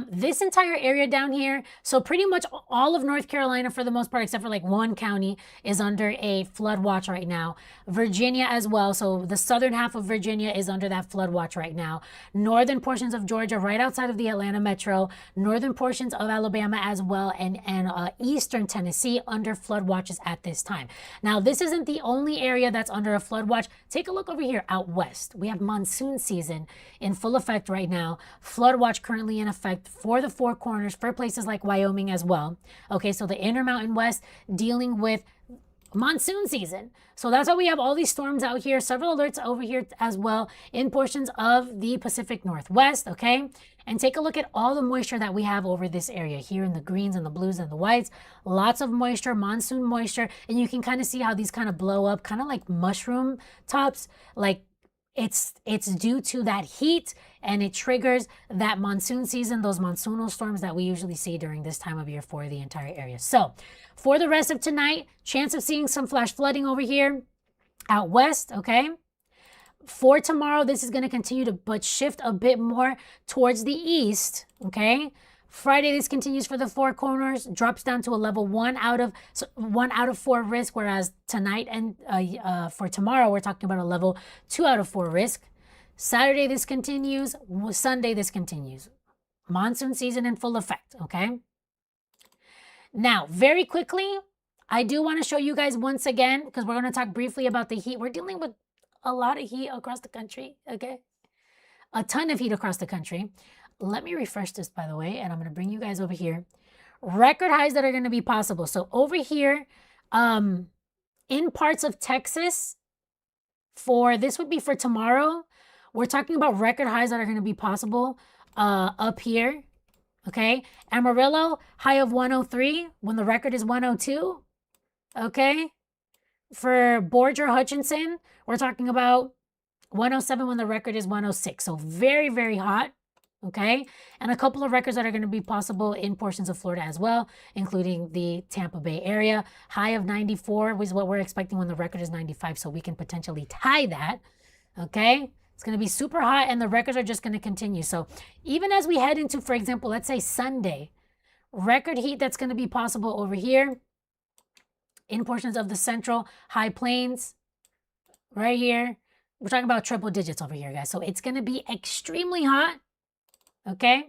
This entire area down here, so pretty much all of North Carolina for the most part, except for like one county, is under a flood watch right now. Virginia as well. So the southern half of Virginia is under that flood watch right now. Northern portions of Georgia, right outside of the Atlanta metro, northern portions of Alabama as well, and eastern Tennessee under flood watches at this time. Now, this isn't the only area that's under a flood watch. Take a look over here out west. We have monsoon season in full effect right now. Flood watch currently in effect for the Four Corners, for places like Wyoming as well. Okay, so the Intermountain West dealing with monsoon season. So that's why we have all these storms out here, several alerts over here as well in portions of the Pacific Northwest, okay? And take a look at all the moisture that we have over this area here in the greens and the blues and the whites. Lots of moisture, monsoon moisture, and you can kind of see how these kind of blow up, kind of like mushroom tops, like it's due to that heat, and it triggers that monsoon season, those monsoonal storms that we usually see during this time of year for the entire area. So for the rest of tonight, chance of seeing some flash flooding over here out west, okay? For tomorrow, this is going to continue to but shift a bit more towards the east, okay? Friday, this continues for the Four Corners, drops down to a level 1 out of 4 risk, whereas tonight and for tomorrow, we're talking about a level 2 out of 4 risk. Saturday, this continues. Sunday, this continues. Monsoon season in full effect, okay? Now, very quickly, I do want to show you guys once again, because we're going to talk briefly about the heat. We're dealing with a lot of heat across the country, okay? A ton of heat across the country. Let me refresh this, by the way, and I'm going to bring you guys over here. Record highs that are going to be possible. So over here, in parts of Texas, this would be for tomorrow, we're talking about record highs that are going to be possible up here, okay? Amarillo, high of 103 when the record is 102, okay? For Borger Hutchinson, we're talking about 107 when the record is 106. So very, very hot. Okay, and a couple of records that are going to be possible in portions of Florida as well, including the Tampa Bay area. High of 94 is what we're expecting when the record is 95, so we can potentially tie that. Okay, it's going to be super hot, and the records are just going to continue. So even as we head into, for example, let's say Sunday, record heat that's going to be possible over here in portions of the central high plains, right here. We're talking about triple digits over here, guys. So it's going to be extremely hot. Okay,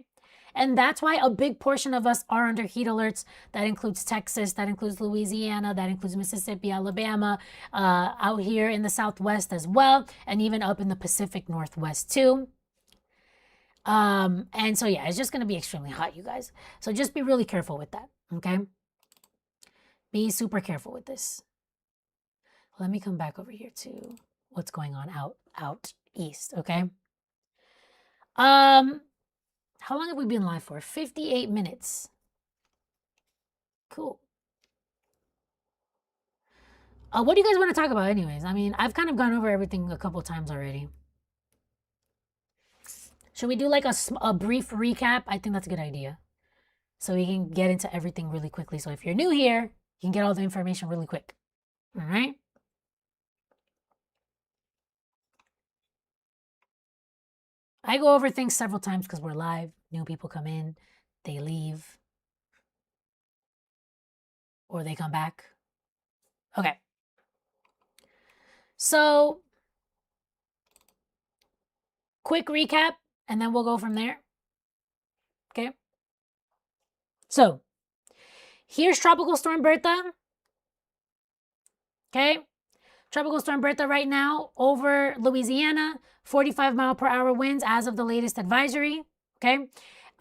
and that's why a big portion of us are under heat alerts. That includes Texas, that includes Louisiana, that includes Mississippi, Alabama, out here in the Southwest as well, and even up in the Pacific Northwest too. And so yeah, it's just going to be extremely hot, you guys. So just be really careful with that, okay? Be super careful with this. Let me come back over here to what's going on out east, okay? How long have we been live for? 58 minutes. Cool. What do you guys want to talk about anyways? I mean, I've kind of gone over everything a couple times already. Should we do like a brief recap? I think that's a good idea. so we can get into everything really quickly. So if you're new here, you can get all the information really quick. All right. I go over things several times because we're live. New people come in, they leave, or they come back. Okay. So, quick recap, and then we'll go from there. Okay. So, here's Tropical Storm Bertha. Okay. Tropical Storm Bertha right now over Louisiana, 45-mile-per-hour winds as of the latest advisory. Okay.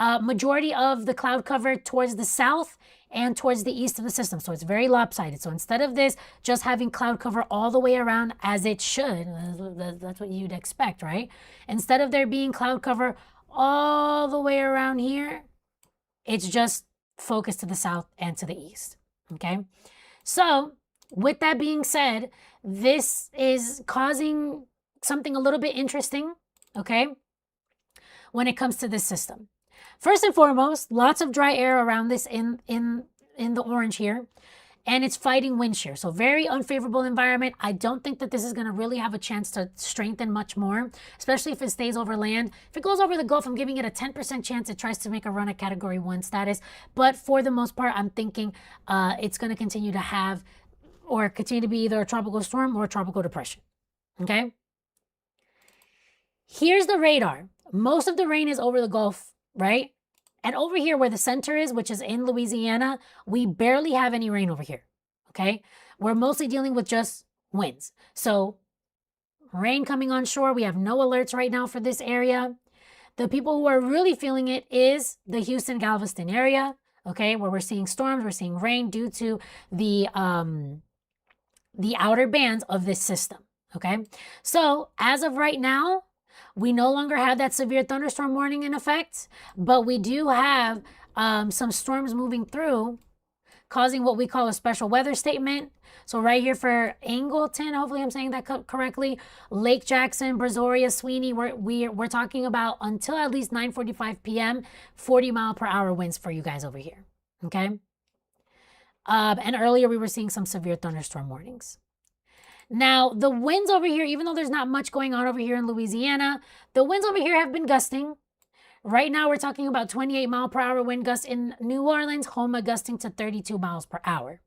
Majority of the cloud cover towards the south and towards the east of the system. So it's very lopsided. So instead of this just having cloud cover all the way around as it should, that's what you'd expect, right? Instead of there being cloud cover all the way around here, it's just focused to the south and to the east. Okay. So with that being said, this is causing something a little bit interesting, okay, when it comes to this system. First and foremost, lots of dry air around this in the orange here, and it's fighting wind shear. So very unfavorable environment. I don't think that this is going to really have a chance to strengthen much more, especially if it stays over land. If it goes over the Gulf, I'm giving it a 10% chance it tries to make a run at Category 1 status. But for the most part, I'm thinking it's going to continue to have or continue to be either a tropical storm or a tropical depression, okay? Here's the radar. Most of the rain is over the Gulf, right? And over here where the center is, which is in Louisiana, we barely have any rain over here, okay? We're mostly dealing with just winds. So rain coming on shore, we have no alerts right now for this area. The people who are really feeling it is the Houston, Galveston area, okay? Where we're seeing storms, we're seeing rain due to the outer bands of this system, okay? So as of right now, we no longer have that severe thunderstorm warning in effect, but we do have some storms moving through, causing what we call a special weather statement. So right here for Angleton, hopefully I'm saying that correctly, Lake Jackson, Brazoria, Sweeney, we're talking about until at least 9:45 p.m., 40-mile-per-hour winds for you guys over here, okay? And earlier we were seeing some severe thunderstorm warnings. Now, the winds over here, even though there's not much going on over here in Louisiana, the winds over here have been gusting. Right now, we're talking about 28-mile-per-hour wind gusts in New Orleans, Houma gusting to 32 miles per hour.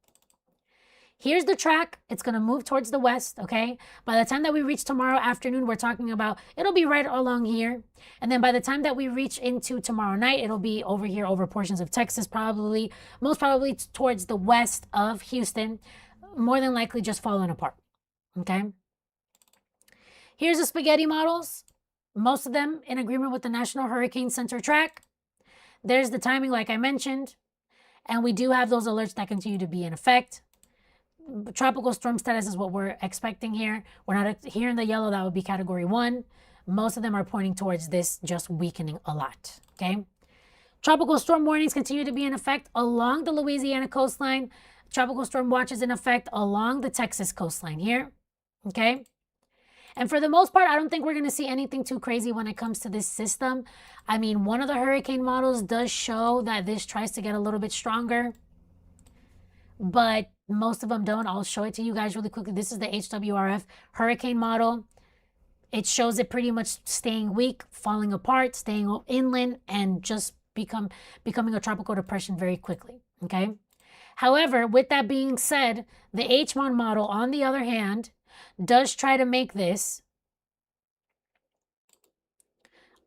Here's the track. It's going to move towards the west, okay? By the time that we reach tomorrow afternoon, we're talking about, it'll be right along here. And then by the time that we reach into tomorrow night, it'll be over here, over portions of Texas, probably, most probably towards the west of Houston, more than likely just falling apart, okay? Here's the spaghetti models, most of them in agreement with the National Hurricane Center track. There's the timing, like I mentioned, and we do have those alerts that continue to be in effect. Tropical storm status is what we're expecting here. We're not here in the yellow, that would be Category 1. Most of them are pointing towards this just weakening a lot, okay? Tropical storm warnings continue to be in effect along the Louisiana coastline. Tropical storm watches in effect along the Texas coastline here, okay? And for the most part, I don't think we're going to see anything too crazy when it comes to this system. I mean, one of the hurricane models does show that this tries to get a little bit stronger, but most of them don't. I'll show it to you guys really quickly. This is the HWRF hurricane model. It shows it pretty much staying weak, falling apart, staying inland, and just becoming a tropical depression very quickly, okay? However, with that being said, the HMON model, on the other hand, does try to make this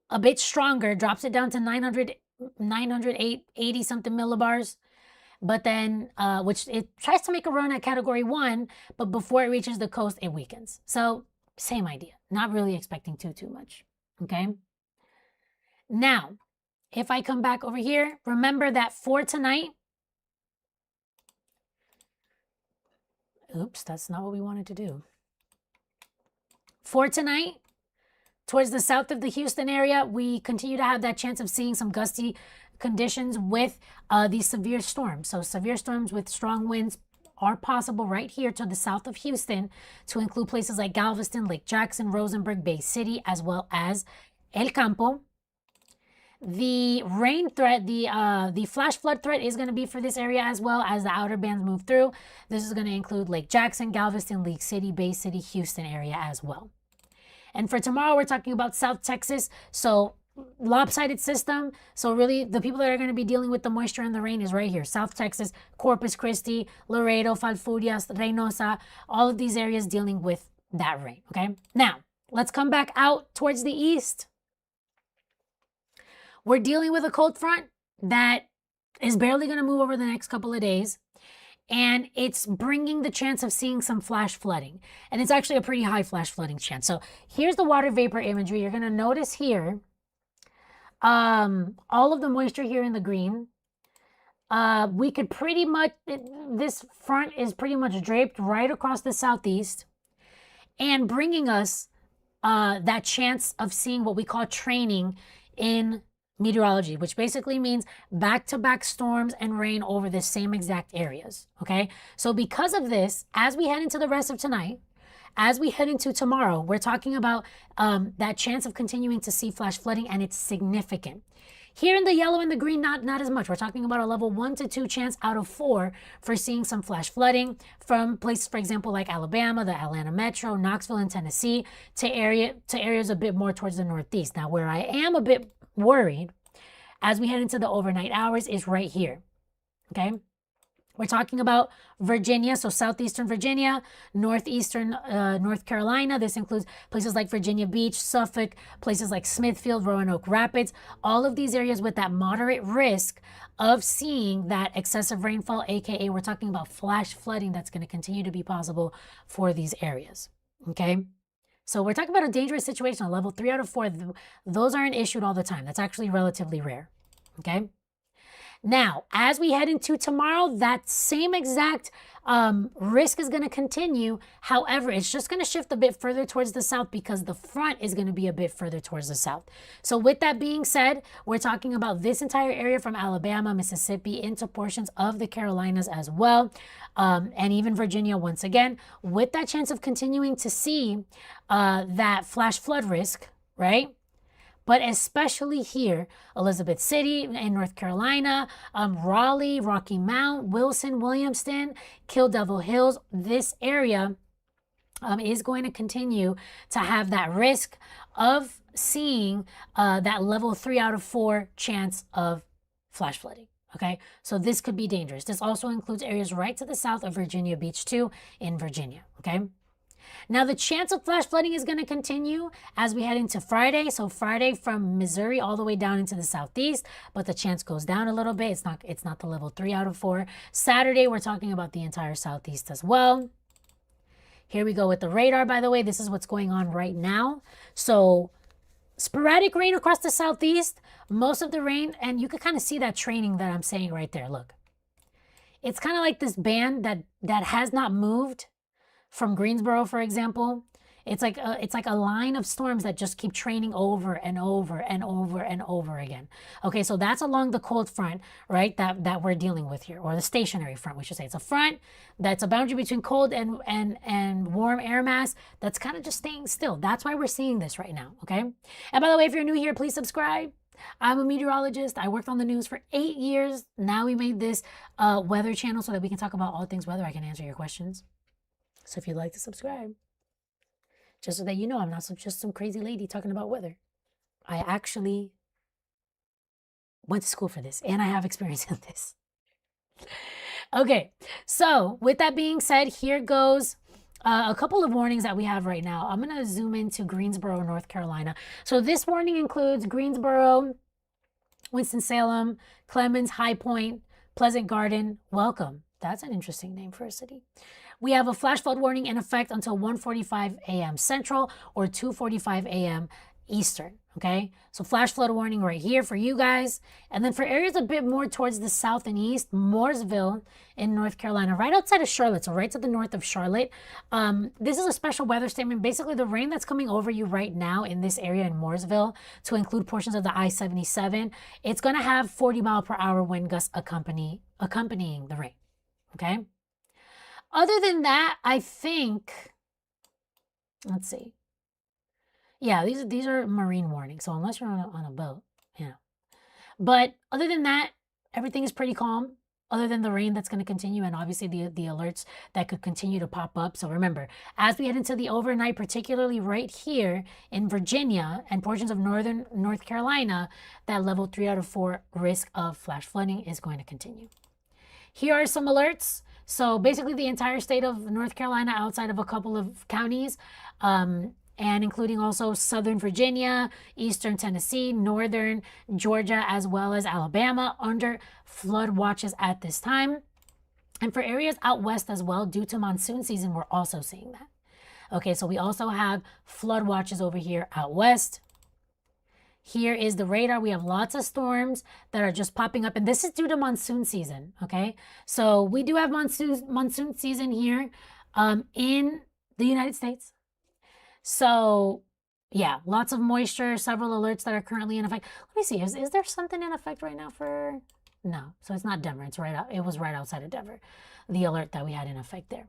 a bit stronger, drops it down to 980 something millibars, but then, which it tries to make a run at Category 1, but before it reaches the coast, it weakens. So, same idea. Not really expecting too much, okay? Now, if I come back over here, remember that for tonight, oops, that's not what we wanted to do. For tonight, towards the south of the Houston area, we continue to have that chance of seeing some gusty conditions with these severe storms. So severe storms with strong winds are possible right here to the south of Houston, to include places like Galveston, Lake Jackson, Rosenberg, Bay City, as well as El Campo. The rain threat, the flash flood threat is going to be for this area as well as the outer bands move through. This is going to include Lake Jackson, Galveston, League City, Bay City, Houston area as well. And for tomorrow, we're talking about South Texas. So lopsided system. So really the people that are going to be dealing with the moisture and the rain is right here. South Texas, Corpus Christi, Laredo, Falfurrias, Reynosa, all of these areas dealing with that rain. Okay. Now let's come back out towards the east. We're dealing with a cold front that is barely going to move over the next couple of days. And it's bringing the chance of seeing some flash flooding. And it's actually a pretty high flash flooding chance. So here's the water vapor imagery. You're going to notice here, all of the moisture here in the green. We could pretty much, this front is pretty much draped right across the southeast and bringing us that chance of seeing what we call training in meteorology, which basically means back-to-back storms and rain over the same exact areas, okay? So because of this, as we head into the rest of tonight, as we head into tomorrow, we're talking about that chance of continuing to see flash flooding, and it's significant. Here in the yellow and the green, not as much. We're talking about a level 1 to 2 chance out of 4 for seeing some flash flooding from places, for example, like Alabama, the Atlanta Metro, Knoxville, and Tennessee, to areas a bit more towards the northeast. Now, where I am a bit worried as we head into the overnight hours is right here, okay? We're talking about Virginia, so southeastern Virginia, northeastern North Carolina. This includes places like Virginia Beach, Suffolk, places like Smithfield, Roanoke Rapids, all of these areas with that moderate risk of seeing that excessive rainfall, aka we're talking about flash flooding that's going to continue to be possible for these areas, okay? So we're talking about a dangerous situation, a level 3 out of 4. Those aren't issued all the time. That's actually relatively rare, okay? Now, as we head into tomorrow, that same exact risk is going to continue. However, it's just going to shift a bit further towards the south because the front is going to be a bit further towards the south. So with that being said, we're talking about this entire area from Alabama, Mississippi, into portions of the Carolinas as well, and even Virginia once again, with that chance of continuing to see that flash flood risk, right? But especially here, Elizabeth City in North Carolina, Raleigh, Rocky Mount, Wilson, Williamston, Kill Devil Hills, this area is going to continue to have that risk of seeing that level 3 out of 4 chance of flash flooding. Okay, so this could be dangerous. This also includes areas right to the south of Virginia Beach too in Virginia, okay? Now, the chance of flash flooding is going to continue as we head into Friday. So Friday from Missouri all the way down into the southeast, but the chance goes down a little bit. It's not the level 3 out of 4. Saturday, we're talking about the entire southeast as well. Here we go with the radar, by the way. This is what's going on right now. So sporadic rain across the southeast, most of the rain, and you can kind of see that training that I'm saying right there. Look, it's kind of like this band that has not moved from Greensboro, for example. It's like a line of storms that just keep training over and over and over and over again. Okay, so that's along the cold front, right, that we're dealing with here, or the stationary front, we should say. It's a front that's a boundary between cold and warm air mass that's kind of just staying still. That's why we're seeing this right now, okay? And by the way, if you're new here, please subscribe. I'm a meteorologist. I worked on the news for 8 years. Now we made this weather channel so that we can talk about all things weather. I can answer your questions. So if you'd like to subscribe, just so that you know I'm not just some crazy lady talking about weather. I actually went to school for this and I have experience in this. Okay, so with that being said, here goes a couple of warnings that we have right now. I'm going to zoom into Greensboro, North Carolina. So this warning includes Greensboro, Winston-Salem, Clemens, High Point, Pleasant Garden. Welcome. That's an interesting name for a city. We have a flash flood warning in effect until 1:45 a.m. Central or 2:45 a.m. Eastern, okay? So flash flood warning right here for you guys. And then for areas a bit more towards the south and east, Mooresville in North Carolina, right outside of Charlotte, so right to the north of Charlotte. This is a special weather statement. Basically, the rain that's coming over you right now in this area in Mooresville, to include portions of the I-77, it's going to have 40-mile-per-hour wind gusts accompanying the rain, okay? Other than that, I think, let's see. Yeah, these are marine warnings. So unless you're on a boat, you know, But other than that, everything is pretty calm, other than the rain that's going to continue and obviously the alerts that could continue to pop up. So remember, as we head into the overnight, particularly right here in Virginia and portions of northern North Carolina, that level 3 out of 4 risk of flash flooding is going to continue. Here are some alerts. So basically the entire state of North Carolina outside of a couple of counties, and including also Southern Virginia, Eastern Tennessee, Northern Georgia, as well as Alabama under flood watches at this time. And for areas out west as well, due to monsoon season, we're also seeing that. Okay, so we also have flood watches over here out west. Here is the radar. We have lots of storms that are just popping up, and this is due to monsoon season, okay? So we do have monsoon season here in the United States. So yeah, lots of moisture, several alerts that are currently in effect. Let me see, is there something in effect right now for, no, so it's not Denver, it's right out, it was right outside of Denver, the alert that we had in effect there.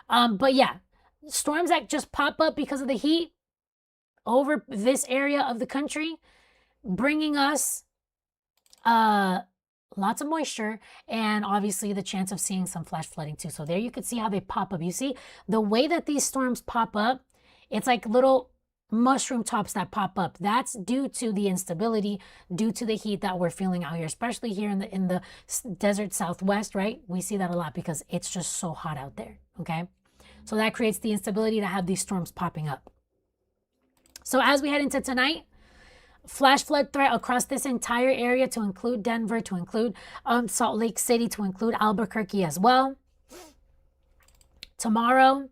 But yeah, storms that just pop up because of the heat over this area of the country, bringing us lots of moisture and obviously the chance of seeing some flash flooding too. So there you could see how they pop up. You see the way that these storms pop up, it's like little mushroom tops that pop up. That's due to the instability, due to the heat that we're feeling out here, especially here in the desert Southwest, right? We see that a lot because it's just so hot out there, okay? So that creates the instability to have these storms popping up. So as we head into tonight, flash flood threat across this entire area, to include Denver, to include Salt Lake City, to include Albuquerque as well. Tomorrow,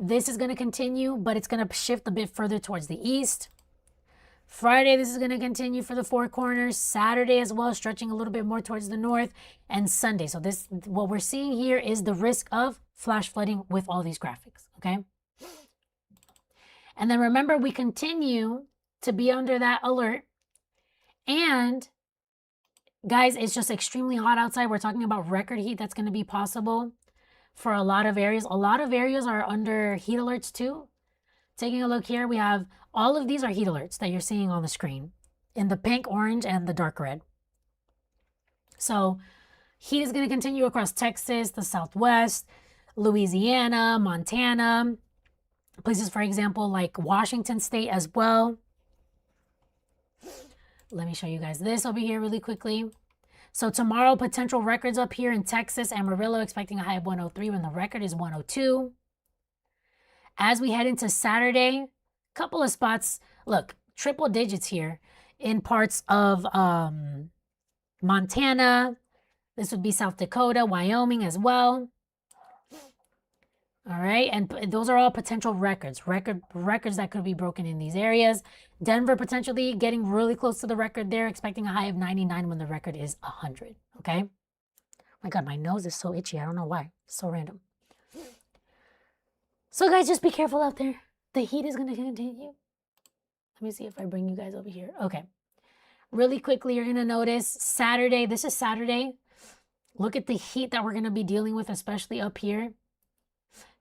this is going to continue, but it's going to shift a bit further towards the east. Friday, this is going to continue for the Four Corners. Saturday as well, stretching a little bit more towards the north. And Sunday. So this, what we're seeing here is the risk of flash flooding with all these graphics, okay? And then remember, we continue to be under that alert. And guys, it's just extremely hot outside. We're talking about record heat that's going to be possible for a lot of areas. A lot of areas are under heat alerts too. Taking a look here, we have all of these are heat alerts that you're seeing on the screen in the pink, orange, and the dark red. So heat is going to continue across Texas, the Southwest, Louisiana, Montana, places, for example, like Washington State as well. Let me show you guys this over here really quickly. So tomorrow, potential records up here in Texas, Amarillo, expecting a high of 103 when the record is 102. As we head into Saturday, couple of spots, look, triple digits here in parts of Montana. This would be South Dakota, Wyoming as well. All right, and those are all potential records that could be broken in these areas. Denver potentially getting really close to the record there, expecting a high of 99 when the record is 100, okay? My God, my nose is so itchy. I don't know why. It's so random. So guys, just be careful out there. The heat is going to continue. Let me see if I bring you guys over here. Okay. Really quickly, you're going to notice Saturday. This is Saturday. Look at the heat that we're going to be dealing with, especially up here.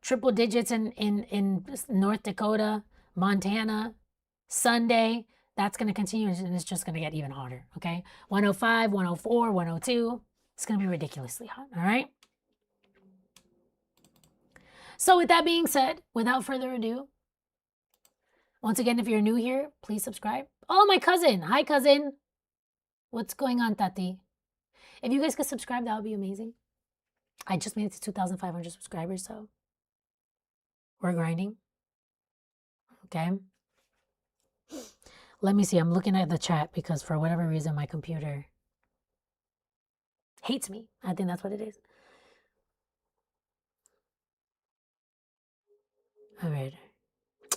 Triple digits in North Dakota, Montana. Sunday, that's going to continue, and it's just going to get even hotter, okay? 105, 104, 102. It's going to be ridiculously hot, all right? So with that being said, without further ado, once again, if you're new here, please subscribe. Oh, my cousin. Hi, cousin. What's going on, Tati? If you guys could subscribe, that would be amazing. I just made it to 2,500 subscribers, so we're grinding. Okay. Let me see. I'm looking at the chat because for whatever reason, my computer hates me. I think that's what it is. All right.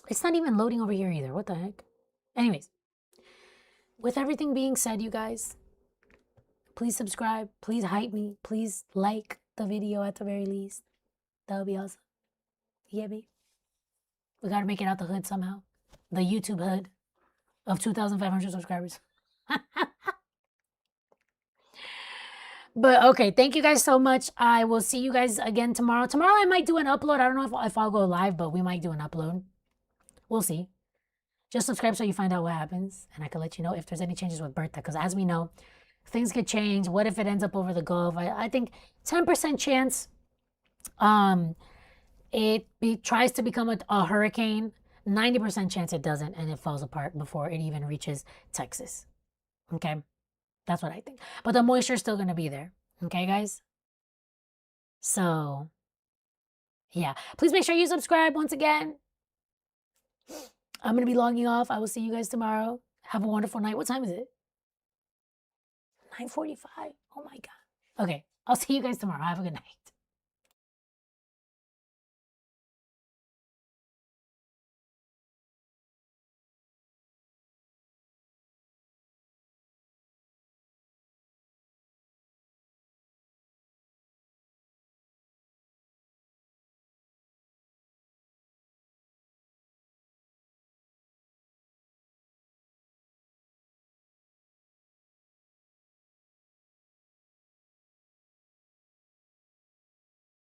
It's not even loading over here either. What the heck? Anyways, with everything being said, you guys, please subscribe. Please hype me. Please like the video at the very least. That would be awesome. You get me? We got to make it out the hood somehow. The YouTube hood of 2,500 subscribers. But okay, thank you guys so much. I will see you guys again tomorrow. Tomorrow I might do an upload. I don't know if I'll go live, but we might do an upload. We'll see. Just subscribe so you find out what happens, and I can let you know if there's any changes with Bertha. Because as we know, Things could change. What if it ends up over the Gulf? I think 10% chance it tries to become a hurricane. 90% chance it doesn't, and it falls apart before it even reaches Texas. Okay? That's what I think. But the moisture is still going to be there. Okay, guys? So, yeah. Please make sure you subscribe once again. I'm going to be logging off. I will see you guys tomorrow. Have a wonderful night. What time is it? 9:45. Oh my God. Okay. I'll see you guys tomorrow. Have a good night.